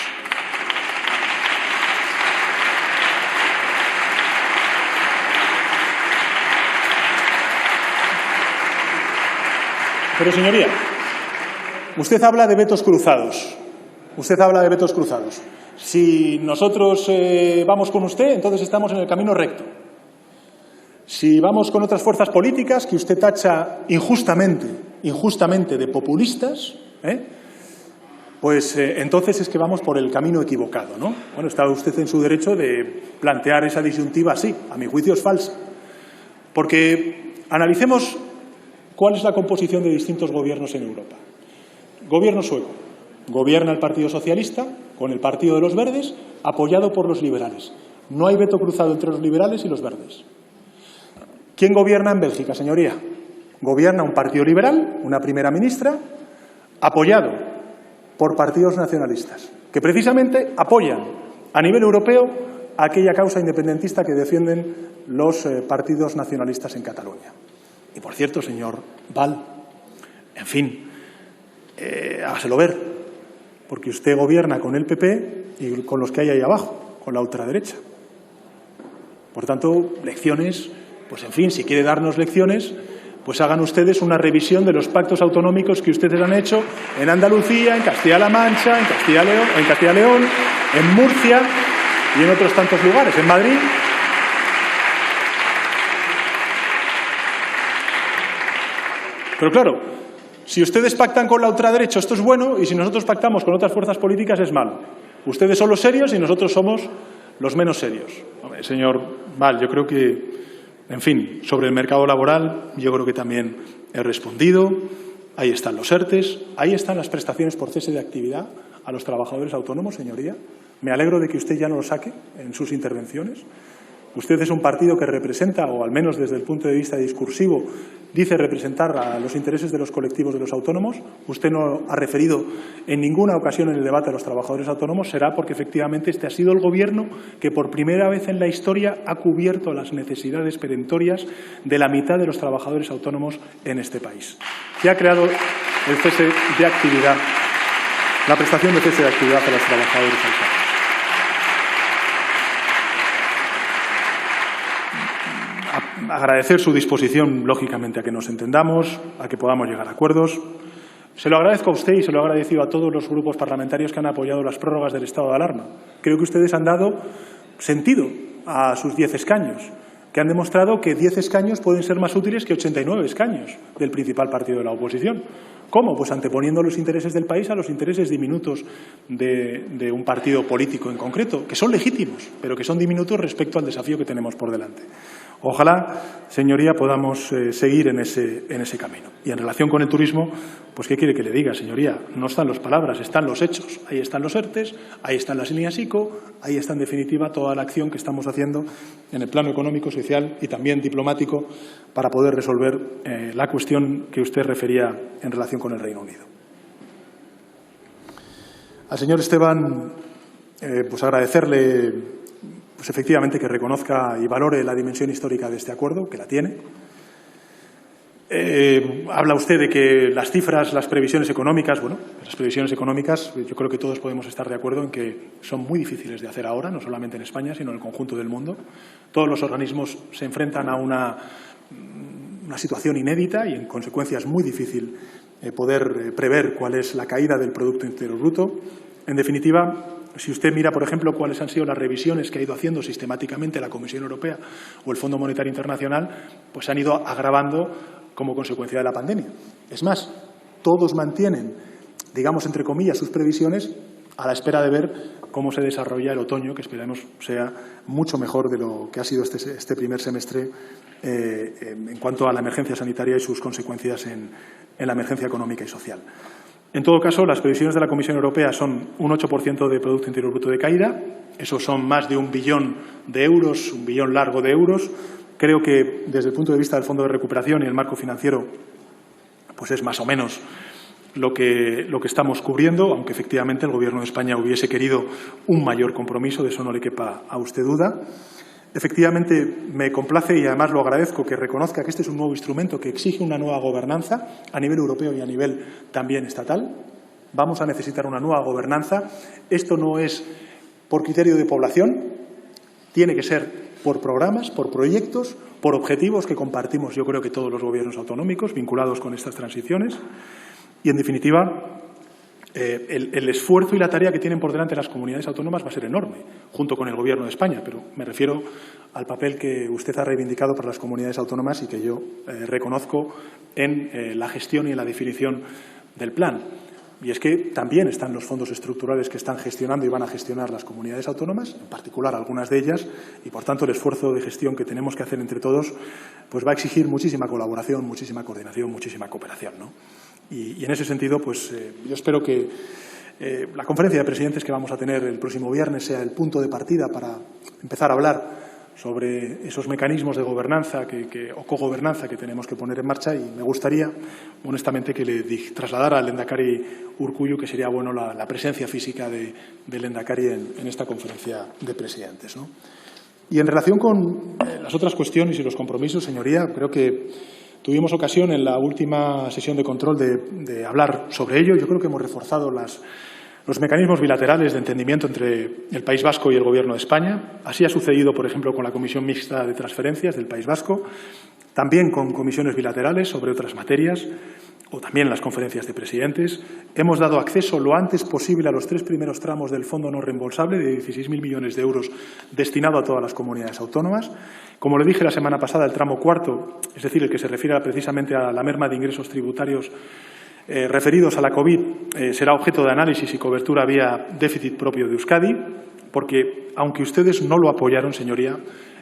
Pero, señoría, usted habla de vetos cruzados. Usted habla de vetos cruzados. Si nosotros vamos con usted, entonces estamos en el camino recto. Si vamos con otras fuerzas políticas que usted tacha injustamente de populistas, pues entonces es que vamos por el camino equivocado, ¿no? Bueno, está usted en su derecho de plantear esa disyuntiva así. A mi juicio es falsa. Porque analicemos cuál es la composición de distintos gobiernos en Europa. Gobierno sueco. Gobierna el Partido Socialista con el Partido de los Verdes, apoyado por los liberales. No hay veto cruzado entre los liberales y los verdes. ¿Quién gobierna en Bélgica, señoría? Gobierna un partido liberal, una primera ministra, apoyado por partidos nacionalistas, que precisamente apoyan a nivel europeo aquella causa independentista que defienden los partidos nacionalistas en Cataluña. Y, por cierto, señor Val, en fin, hágaselo ver, porque usted gobierna con el PP y con los que hay ahí abajo, con la ultraderecha. Por tanto, lecciones, pues en fin, si quiere darnos lecciones, pues hagan ustedes una revisión de los pactos autonómicos que ustedes han hecho en Andalucía, en Castilla-La Mancha, en Castilla y León, en Murcia y en otros tantos lugares, en Madrid. Pero claro, si ustedes pactan con la ultraderecha, esto es bueno, y si nosotros pactamos con otras fuerzas políticas, es malo. Ustedes son los serios y nosotros somos los menos serios. Hombre, señor Val, yo creo que, en fin, sobre el mercado laboral, yo creo que también he respondido. Ahí están los ERTES, ahí están las prestaciones por cese de actividad a los trabajadores autónomos, señoría. Me alegro de que usted ya no lo saque en sus intervenciones. Usted es un partido que representa, o al menos desde el punto de vista discursivo, dice representar a los intereses de los colectivos de los autónomos. Usted no ha referido en ninguna ocasión en el debate a los trabajadores autónomos. Será porque efectivamente este ha sido el Gobierno que por primera vez en la historia ha cubierto las necesidades perentorias de la mitad de los trabajadores autónomos en este país. Se ha creado el cese de actividad, la prestación de cese de actividad a los trabajadores autónomos. Agradecer su disposición, lógicamente, a que nos entendamos, a que podamos llegar a acuerdos. Se lo agradezco a usted y se lo he agradecido a todos los grupos parlamentarios que han apoyado las prórrogas del estado de alarma. Creo que ustedes han dado sentido a sus 10 escaños, que han demostrado que 10 escaños pueden ser más útiles que 89 escaños del principal partido de la oposición. ¿Cómo? Pues anteponiendo los intereses del país a los intereses diminutos de un partido político en concreto, que son legítimos, pero que son diminutos respecto al desafío que tenemos por delante. Ojalá, señoría, podamos seguir en ese camino. Y en relación con el turismo, pues ¿qué quiere que le diga, señoría? No están las palabras, están los hechos. Ahí están los ERTEs, ahí están las líneas ICO, ahí está, en definitiva, toda la acción que estamos haciendo en el plano económico, social y también diplomático para poder resolver la cuestión que usted refería en relación con el Reino Unido. Al señor Esteban, pues agradecerle pues efectivamente que reconozca y valore la dimensión histórica de este acuerdo, que la tiene. Habla usted de que las cifras, las previsiones económicas, bueno, las previsiones económicas, yo creo que todos podemos estar de acuerdo en que son muy difíciles de hacer ahora, no solamente en España, sino en el conjunto del mundo. Todos los organismos se enfrentan a una situación inédita y, en consecuencia, es muy difícil poder prever cuál es la caída del Producto Interior Bruto. En definitiva, si usted mira, por ejemplo, cuáles han sido las revisiones que ha ido haciendo sistemáticamente la Comisión Europea o el Fondo Monetario Internacional, pues se han ido agravando como consecuencia de la pandemia. Es más, todos mantienen, digamos, entre comillas, sus previsiones a la espera de ver cómo se desarrolla el otoño, que esperemos sea mucho mejor de lo que ha sido este primer semestre en cuanto a la emergencia sanitaria y sus consecuencias en la emergencia económica y social. En todo caso, las previsiones de la Comisión Europea son un 8% de Producto Interior Bruto de caída. Eso son más de 1 billón de euros, 1 billón largo de euros. Creo que, desde el punto de vista del Fondo de Recuperación y el marco financiero, pues es más o menos lo que estamos cubriendo, aunque efectivamente el Gobierno de España hubiese querido un mayor compromiso, de eso no le quepa a usted duda. Efectivamente, me complace y además lo agradezco que reconozca que este es un nuevo instrumento que exige una nueva gobernanza a nivel europeo y a nivel también estatal. Vamos a necesitar una nueva gobernanza. Esto no es por criterio de población, tiene que ser por programas, por proyectos, por objetivos que compartimos, yo creo que todos los gobiernos autonómicos vinculados con estas transiciones. Y, en definitiva, el esfuerzo y la tarea que tienen por delante las comunidades autónomas va a ser enorme, junto con el Gobierno de España, pero me refiero al papel que usted ha reivindicado para las comunidades autónomas y que yo reconozco en la gestión y en la definición del plan. Y es que también están los fondos estructurales que están gestionando y van a gestionar las comunidades autónomas, en particular algunas de ellas, y por tanto el esfuerzo de gestión que tenemos que hacer entre todos pues va a exigir muchísima colaboración, muchísima coordinación, muchísima cooperación, ¿no? Y en ese sentido, pues yo espero que la conferencia de presidentes que vamos a tener el próximo viernes sea el punto de partida para empezar a hablar sobre esos mecanismos de gobernanza o cogobernanza que tenemos que poner en marcha, y me gustaría, honestamente, que le trasladara al lehendakari Urkullu que sería bueno la presencia física del lehendakari en esta conferencia de presidentes, ¿no? Y en relación con las otras cuestiones y los compromisos, señoría, creo que tuvimos ocasión en la última sesión de control de hablar sobre ello. Yo creo que hemos reforzado los mecanismos bilaterales de entendimiento entre el País Vasco y el Gobierno de España. Así ha sucedido, por ejemplo, con la Comisión Mixta de Transferencias del País Vasco, también con comisiones bilaterales sobre otras materias, o también las conferencias de presidentes. Hemos dado acceso lo antes posible a los 3 primeros tramos del fondo no reembolsable de 16.000 millones de euros destinado a todas las comunidades autónomas. Como le dije la semana pasada, el tramo cuarto, es decir, el que se refiere precisamente a la merma de ingresos tributarios referidos a la COVID, será objeto de análisis y cobertura vía déficit propio de Euskadi, porque, aunque ustedes no lo apoyaron, señoría,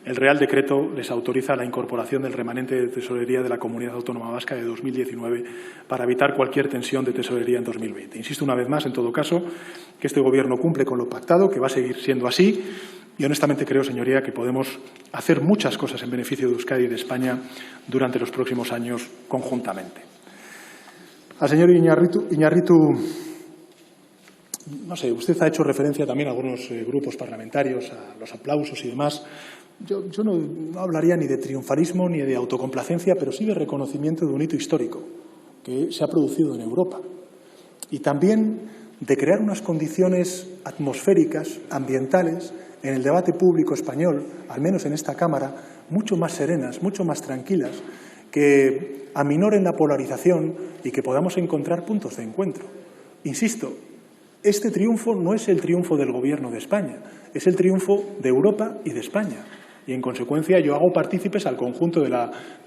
el Real Decreto les autoriza la incorporación del remanente de tesorería de la Comunidad Autónoma Vasca de 2019 para evitar cualquier tensión de tesorería en 2020. Insisto una vez más, en todo caso, que este Gobierno cumple con lo pactado, que va a seguir siendo así Y honestamente creo, señoría, que podemos hacer muchas cosas en beneficio de Euskadi y de España durante los próximos años conjuntamente. Al señor Iñarritu, no sé, usted ha hecho referencia también a algunos grupos parlamentarios, a los aplausos y demás. Yo no hablaría ni de triunfalismo ni de autocomplacencia, pero sí de reconocimiento de un hito histórico que se ha producido en Europa. Y también de crear unas condiciones atmosféricas, ambientales, en el debate público español, al menos en esta Cámara, mucho más serenas, mucho más tranquilas, que aminoren la polarización y que podamos encontrar puntos de encuentro. Insisto, este triunfo no es el triunfo del Gobierno de España, es el triunfo de Europa y de España. Y, en consecuencia, yo hago partícipes al conjunto de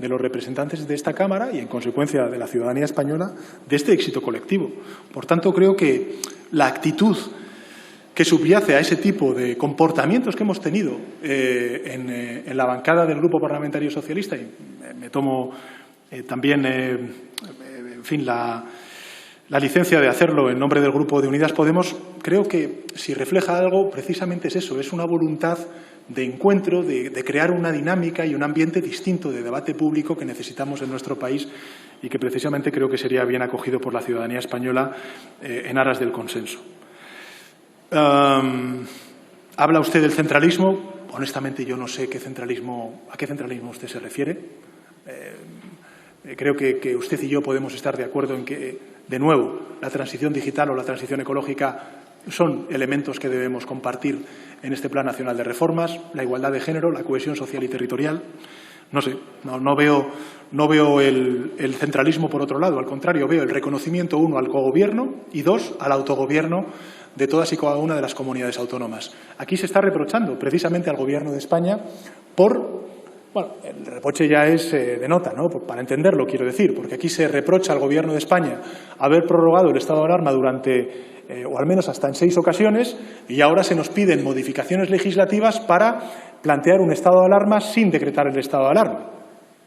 los representantes de esta Cámara y, en consecuencia, de la ciudadanía española de este éxito colectivo. Por tanto, creo que la actitud que subyace a ese tipo de comportamientos que hemos tenido en la bancada del Grupo Parlamentario Socialista, y me tomo también, en fin, la licencia de hacerlo en nombre del Grupo de Unidas Podemos, creo que si refleja algo, precisamente es eso, es una voluntad de encuentro, de crear una dinámica y un ambiente distinto de debate público que necesitamos en nuestro país y que precisamente creo que sería bien acogido por la ciudadanía española en aras del consenso. Habla usted del centralismo. Honestamente, yo no sé a qué centralismo usted se refiere. Creo que usted y yo podemos estar de acuerdo en que, de nuevo, la transición digital o la transición ecológica son elementos que debemos compartir en este Plan Nacional de Reformas, la igualdad de género, la cohesión social y territorial. No sé, no veo el centralismo por otro lado. Al contrario, veo el reconocimiento, uno, al cogobierno y, dos, al autogobierno de todas y cada una de las comunidades autónomas. Aquí se está reprochando precisamente al Gobierno de España por... Bueno, el reproche ya es de nota, ¿no? Para entenderlo, quiero decir, porque aquí se reprocha al Gobierno de España haber prorrogado el estado de alarma durante, o al menos hasta en 6 ocasiones, y ahora se nos piden modificaciones legislativas para plantear un estado de alarma sin decretar el estado de alarma,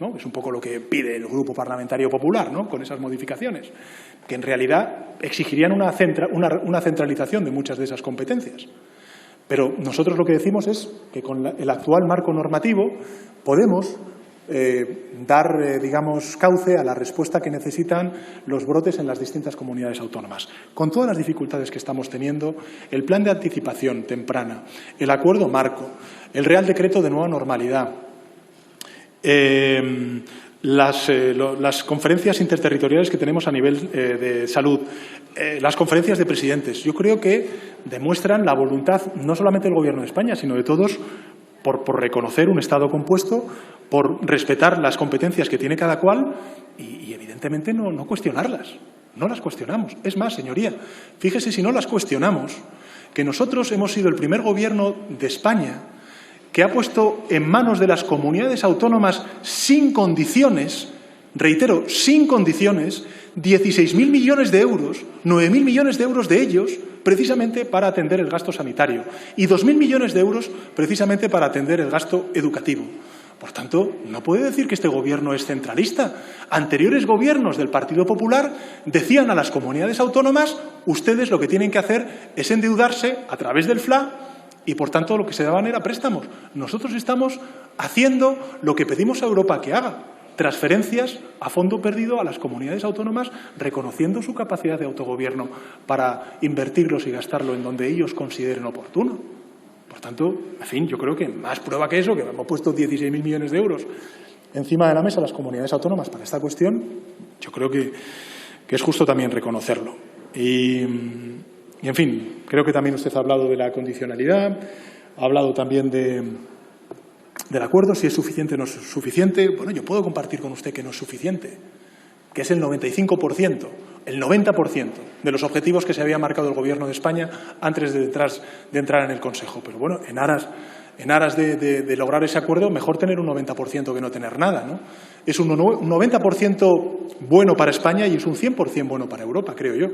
¿no? Es un poco lo que pide el Grupo Parlamentario Popular, ¿no? Con esas modificaciones, que en realidad exigirían una centralización de muchas de esas competencias. Pero nosotros lo que decimos es que con el actual marco normativo podemos dar, digamos, cauce a la respuesta que necesitan los brotes en las distintas comunidades autónomas. Con todas las dificultades que estamos teniendo, el plan de anticipación temprana, el acuerdo marco, el Real Decreto de nueva normalidad, las conferencias interterritoriales que tenemos a nivel de salud, las conferencias de presidentes, yo creo que demuestran la voluntad no solamente del Gobierno de España, sino de todos por reconocer un Estado compuesto, por respetar las competencias que tiene cada cual y evidentemente, no cuestionarlas. No las cuestionamos. Es más, señoría, fíjese si no las cuestionamos, que nosotros hemos sido el primer Gobierno de España que ha puesto en manos de las comunidades autónomas sin condiciones, reitero, sin condiciones, 16.000 millones de euros, 9.000 millones de euros de ellos precisamente para atender el gasto sanitario y 2.000 millones de euros precisamente para atender el gasto educativo. Por tanto, no puede decir que este Gobierno es centralista. Anteriores gobiernos del Partido Popular decían a las comunidades autónomas: ustedes lo que tienen que hacer es endeudarse a través del FLA y, por tanto, lo que se daban era préstamos. Nosotros estamos haciendo lo que pedimos a Europa que haga: transferencias a fondo perdido a las comunidades autónomas, reconociendo su capacidad de autogobierno para invertirlos y gastarlo en donde ellos consideren oportuno. Por tanto, en fin, yo creo que más prueba que eso, que hemos puesto 16.000 millones de euros encima de la mesa las comunidades autónomas para esta cuestión, yo creo que es justo también reconocerlo. Y, en fin, creo que también usted ha hablado de la condicionalidad, ha hablado también del acuerdo, si es suficiente o no es suficiente. Bueno, yo puedo compartir con usted que no es suficiente, que es el 95%, el 90% de los objetivos que se había marcado el Gobierno de España antes de entrar en el Consejo. Pero bueno, en aras de lograr ese acuerdo, mejor tener un 90% que no tener nada, ¿no? Es un 90% bueno para España y es un 100% bueno para Europa, creo yo.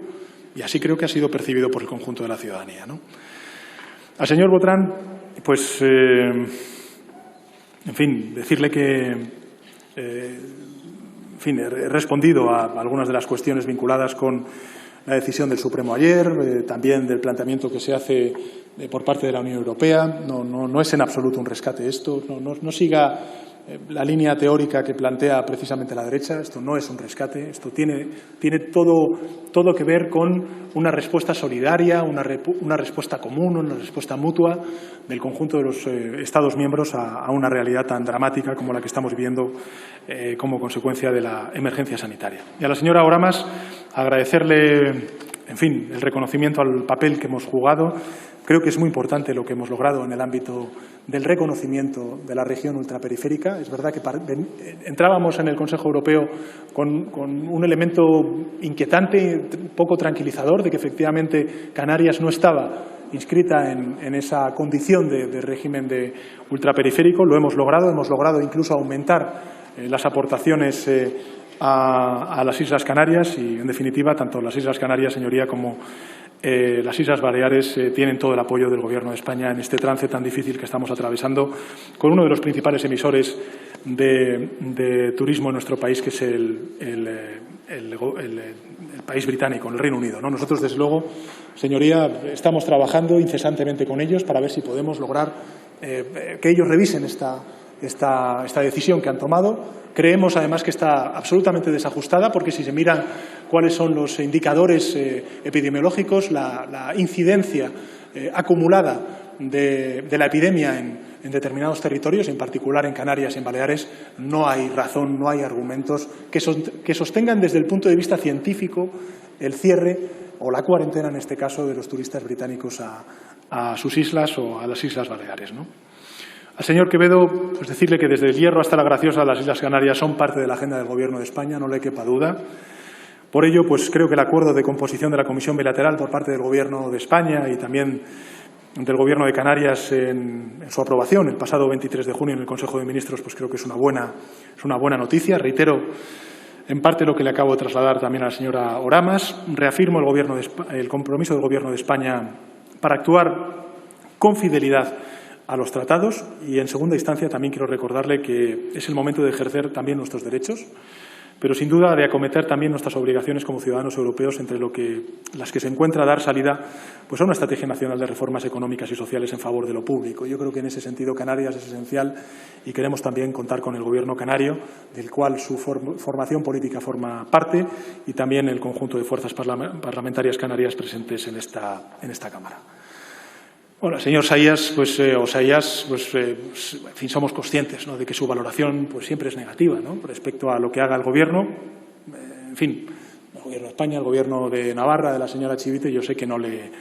Y así creo que ha sido percibido por el conjunto de la ciudadanía, ¿no? Al señor Botrán, pues, en fin, decirle que, en fin, he respondido a algunas de las cuestiones vinculadas con la decisión del Supremo ayer, también del planteamiento que se hace por parte de la Unión Europea. No es en absoluto un rescate esto. No siga la línea teórica que plantea precisamente la derecha. Esto no es un rescate. Esto tiene todo que ver con una respuesta solidaria, una respuesta común, una respuesta mutua del conjunto de los Estados miembros a una realidad tan dramática como la que estamos viviendo como consecuencia de la emergencia sanitaria. Y a la señora Oramas, agradecerle, en fin, el reconocimiento al papel que hemos jugado. Creo que es muy importante lo que hemos logrado en el ámbito del reconocimiento de la región ultraperiférica. Es verdad que entrábamos en el Consejo Europeo con un elemento inquietante, poco tranquilizador, de que efectivamente Canarias no estaba inscrita en esa condición de régimen de ultraperiférico. Lo hemos logrado incluso aumentar las aportaciones a las Islas Canarias y, en definitiva, tanto las Islas Canarias, señoría, como las Islas Baleares tienen todo el apoyo del Gobierno de España en este trance tan difícil que estamos atravesando con uno de los principales emisores de turismo en nuestro país, que es el país británico, el Reino Unido, ¿no? Nosotros, desde luego, señoría, estamos trabajando incesantemente con ellos para ver si podemos lograr que ellos revisen esta decisión que han tomado. Creemos, además, que está absolutamente desajustada, porque si se miran cuáles son los indicadores epidemiológicos, la incidencia acumulada de la epidemia en determinados territorios, en particular en Canarias y en Baleares, no hay razón, no hay argumentos que sostengan desde el punto de vista científico el cierre o la cuarentena, en este caso, de los turistas británicos a sus islas o a las Islas Baleares, ¿no? Al señor Quevedo, pues decirle que desde el Hierro hasta la Graciosa las Islas Canarias son parte de la agenda del Gobierno de España, no le quepa duda. Por ello, pues creo que el acuerdo de composición de la Comisión Bilateral por parte del Gobierno de España y también del Gobierno de Canarias en su aprobación el pasado 23 de junio en el Consejo de Ministros, pues creo que es una buena noticia. Reitero en parte lo que le acabo de trasladar también a la señora Oramas. Reafirmo el compromiso del Gobierno de España para actuar con fidelidad a los tratados y, en segunda instancia, también quiero recordarle que es el momento de ejercer también nuestros derechos, pero sin duda de acometer también nuestras obligaciones como ciudadanos europeos, entre las que se encuentra dar salida pues a una estrategia nacional de reformas económicas y sociales en favor de lo público. Yo creo que en ese sentido Canarias es esencial y queremos también contar con el Gobierno canario, del cual su formación política forma parte, y también el conjunto de fuerzas parlamentarias canarias presentes en esta Cámara. Bueno, señor Sayas, en fin, somos conscientes, ¿no?, de que su valoración pues siempre es negativa, ¿no?, respecto a lo que haga el Gobierno. En fin, el Gobierno de España, el Gobierno de Navarra, de la señora Chivite, yo sé que no le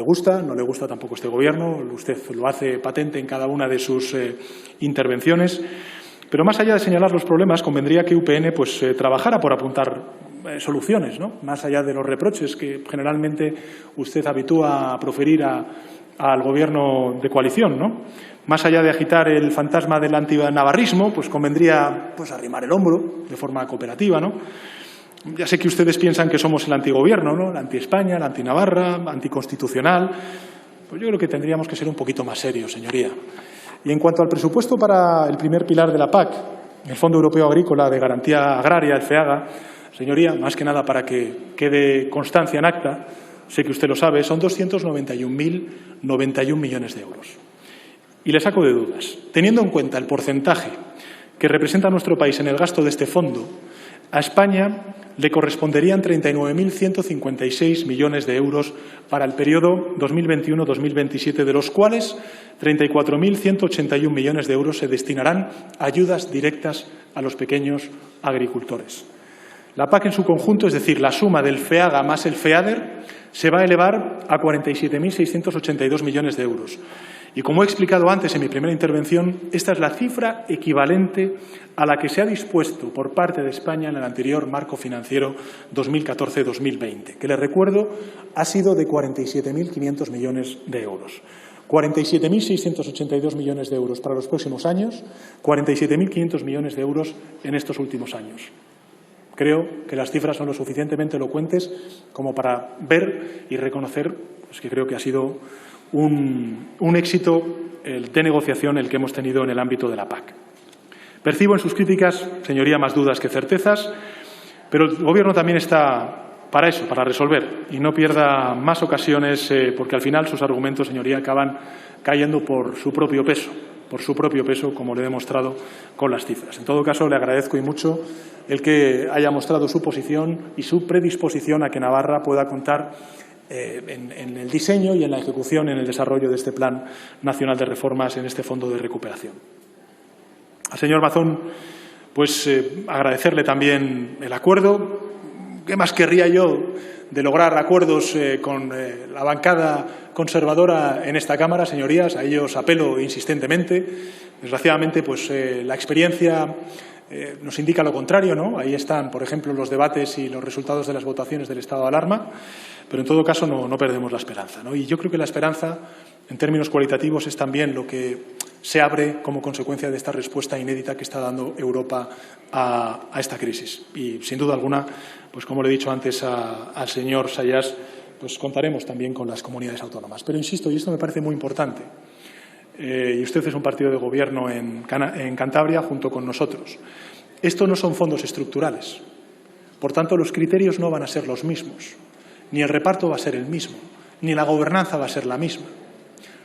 gusta tampoco este Gobierno. Usted lo hace patente en cada una de sus intervenciones. Pero más allá de señalar los problemas, convendría que UPN trabajara por apuntar soluciones, ¿no?, más allá de los reproches que generalmente usted habitúa a proferir al Gobierno de coalición, ¿no? Más allá de agitar el fantasma del antinavarrismo, pues convendría arrimar el hombro de forma cooperativa, ¿no? Ya sé que ustedes piensan que somos el antigobierno, ¿no?, el anti-España, el anti-Navarra, anticonstitucional. Pues yo creo que tendríamos que ser un poquito más serios, señoría. Y en cuanto al presupuesto para el primer pilar de la PAC, el Fondo Europeo Agrícola de Garantía Agraria, el FEAGA, señoría, más que nada para que quede constancia en acta, sé que usted lo sabe, son 291.091 millones de euros. Y le saco de dudas. Teniendo en cuenta el porcentaje que representa nuestro país en el gasto de este fondo, a España le corresponderían 39.156 millones de euros para el periodo 2021-2027, de los cuales 34.181 millones de euros se destinarán a ayudas directas a los pequeños agricultores. La PAC en su conjunto, es decir, la suma del FEAGA más el FEADER, se va a elevar a 47.682 millones de euros. Y como he explicado antes en mi primera intervención, esta es la cifra equivalente a la que se ha dispuesto por parte de España en el anterior marco financiero 2014-2020, que, les recuerdo, ha sido de 47.500 millones de euros. 47.682 millones de euros para los próximos años, 47.500 millones de euros en estos últimos años. Creo que las cifras son lo suficientemente elocuentes como para ver y reconocer que creo que ha sido un éxito de negociación el que hemos tenido en el ámbito de la PAC. Percibo en sus críticas, señoría, más dudas que certezas, pero el Gobierno también está para eso, para resolver, y no pierda más ocasiones, porque al final sus argumentos, señoría, acaban cayendo por su propio peso, como le he demostrado con las cifras. En todo caso, le agradezco y mucho el que haya mostrado su posición y su predisposición a que Navarra pueda contar en el diseño y en la ejecución, en el desarrollo de este Plan Nacional de Reformas, en este Fondo de Recuperación. Al señor Mazón, pues agradecerle también el acuerdo. ¿Qué más querría yo de lograr acuerdos con la bancada conservadora en esta Cámara, señorías? A ellos apelo insistentemente. Desgraciadamente, pues la experiencia nos indica lo contrario, ¿no? Ahí están, por ejemplo, los debates y los resultados de las votaciones del estado de alarma, pero en todo caso no perdemos la esperanza, ¿no? Y yo creo que la esperanza, en términos cualitativos, es también lo que se abre como consecuencia de esta respuesta inédita que está dando Europa a esta crisis. Y, sin duda alguna, pues como le he dicho antes al señor Sayas, pues contaremos también con las comunidades autónomas. Pero insisto, y esto me parece muy importante, y usted es un partido de gobierno en Cantabria junto con nosotros. Esto no son fondos estructurales. Por tanto, los criterios no van a ser los mismos. Ni el reparto va a ser el mismo, ni la gobernanza va a ser la misma.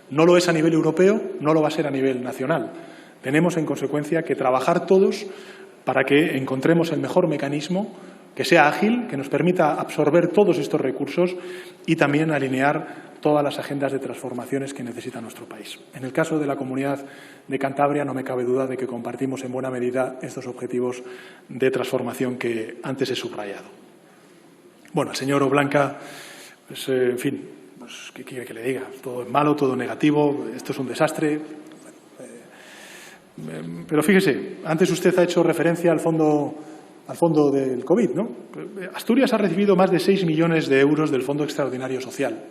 No lo es a nivel europeo, no lo va a ser a nivel nacional. Tenemos, en consecuencia, que trabajar todos para que encontremos el mejor mecanismo, que sea ágil, que nos permita absorber todos estos recursos y también alinear todas las agendas de transformaciones que necesita nuestro país. En el caso de la Comunidad de Cantabria, no me cabe duda de que compartimos en buena medida estos objetivos de transformación que antes he subrayado. Bueno, al señor Oblanca, pues, en fin, pues, ¿qué quiere que le diga? Todo es malo, todo negativo, esto es un desastre. Pero fíjese, antes usted ha hecho referencia al fondo del COVID, ¿no? Asturias ha recibido más de 6 millones de euros del Fondo Extraordinario Social,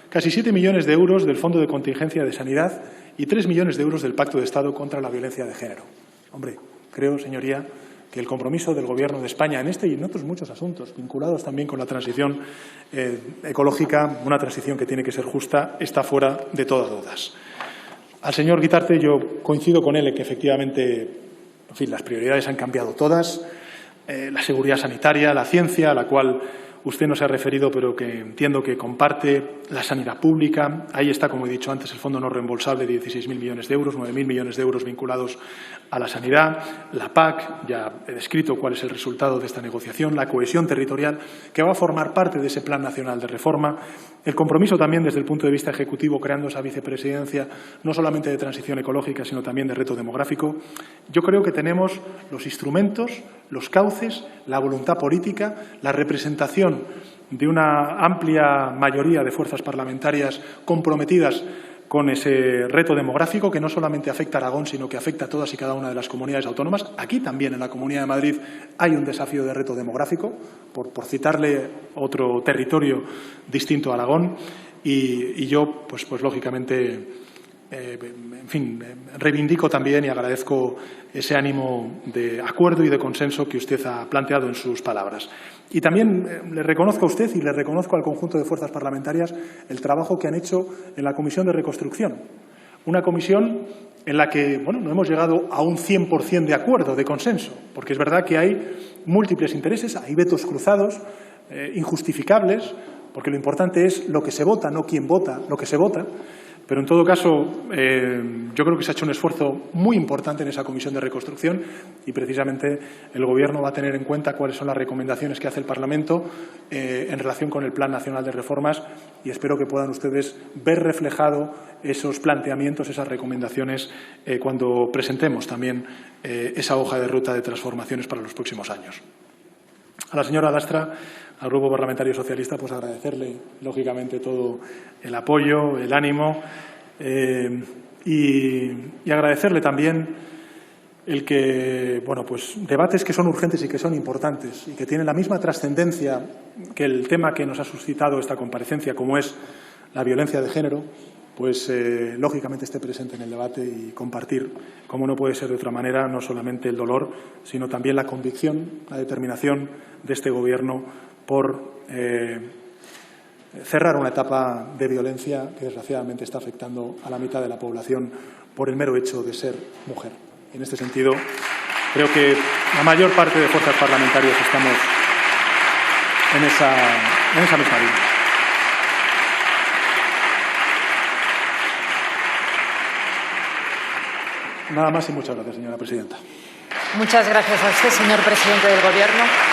casi 7 millones de euros del Fondo de Contingencia de Sanidad y 3 millones de euros del Pacto de Estado contra la Violencia de Género. Hombre, creo, señoría, que el compromiso del Gobierno de España en este y en otros muchos asuntos, vinculados también con la transición ecológica, una transición que tiene que ser justa, está fuera de todas dudas. Al señor Guitarte, yo coincido con él en que efectivamente, en fin, las prioridades han cambiado todas. La seguridad sanitaria, la ciencia, a la cual usted no se ha referido, pero que entiendo que comparte, la sanidad pública. Ahí está, como he dicho antes, el fondo no reembolsable de 16.000 millones de euros, 9.000 millones de euros vinculados a la sanidad, la PAC, ya he descrito cuál es el resultado de esta negociación, la cohesión territorial, que va a formar parte de ese Plan Nacional de Reforma, el compromiso también desde el punto de vista ejecutivo, creando esa vicepresidencia, no solamente de transición ecológica, sino también de reto demográfico. Yo creo que tenemos los instrumentos, los cauces, la voluntad política, la representación de una amplia mayoría de fuerzas parlamentarias comprometidas con ese reto demográfico que no solamente afecta a Aragón, sino que afecta a todas y cada una de las comunidades autónomas. Aquí también, en la Comunidad de Madrid, hay un desafío de reto demográfico, por citarle otro territorio distinto a Aragón. Y yo, pues lógicamente, en fin, reivindico también y agradezco ese ánimo de acuerdo y de consenso que usted ha planteado en sus palabras. Y también le reconozco a usted y le reconozco al conjunto de fuerzas parlamentarias el trabajo que han hecho en la Comisión de Reconstrucción. Una comisión en la que, bueno, no hemos llegado a un 100% de acuerdo, de consenso, porque es verdad que hay múltiples intereses, hay vetos cruzados, injustificables, porque lo importante es lo que se vota, no quién vota, lo que se vota. Pero, en todo caso, yo creo que se ha hecho un esfuerzo muy importante en esa Comisión de Reconstrucción y, precisamente, el Gobierno va a tener en cuenta cuáles son las recomendaciones que hace el Parlamento en relación con el Plan Nacional de Reformas y espero que puedan ustedes ver reflejado esos planteamientos, esas recomendaciones, cuando presentemos también esa hoja de ruta de transformaciones para los próximos años. A la señora Lastra, al Grupo Parlamentario Socialista, pues agradecerle, lógicamente, todo el apoyo, el ánimo y agradecerle también el que, bueno, pues debates que son urgentes y que son importantes y que tienen la misma trascendencia que el tema que nos ha suscitado esta comparecencia, como es la violencia de género, pues lógicamente esté presente en el debate y compartir, como no puede ser de otra manera, no solamente el dolor, sino también la convicción, la determinación de este Gobierno por cerrar una etapa de violencia que desgraciadamente está afectando a la mitad de la población por el mero hecho de ser mujer. En este sentido, creo que la mayor parte de fuerzas parlamentarias estamos en esa misma línea. Nada más y muchas gracias, señora presidenta. Muchas gracias a usted, señor presidente del Gobierno.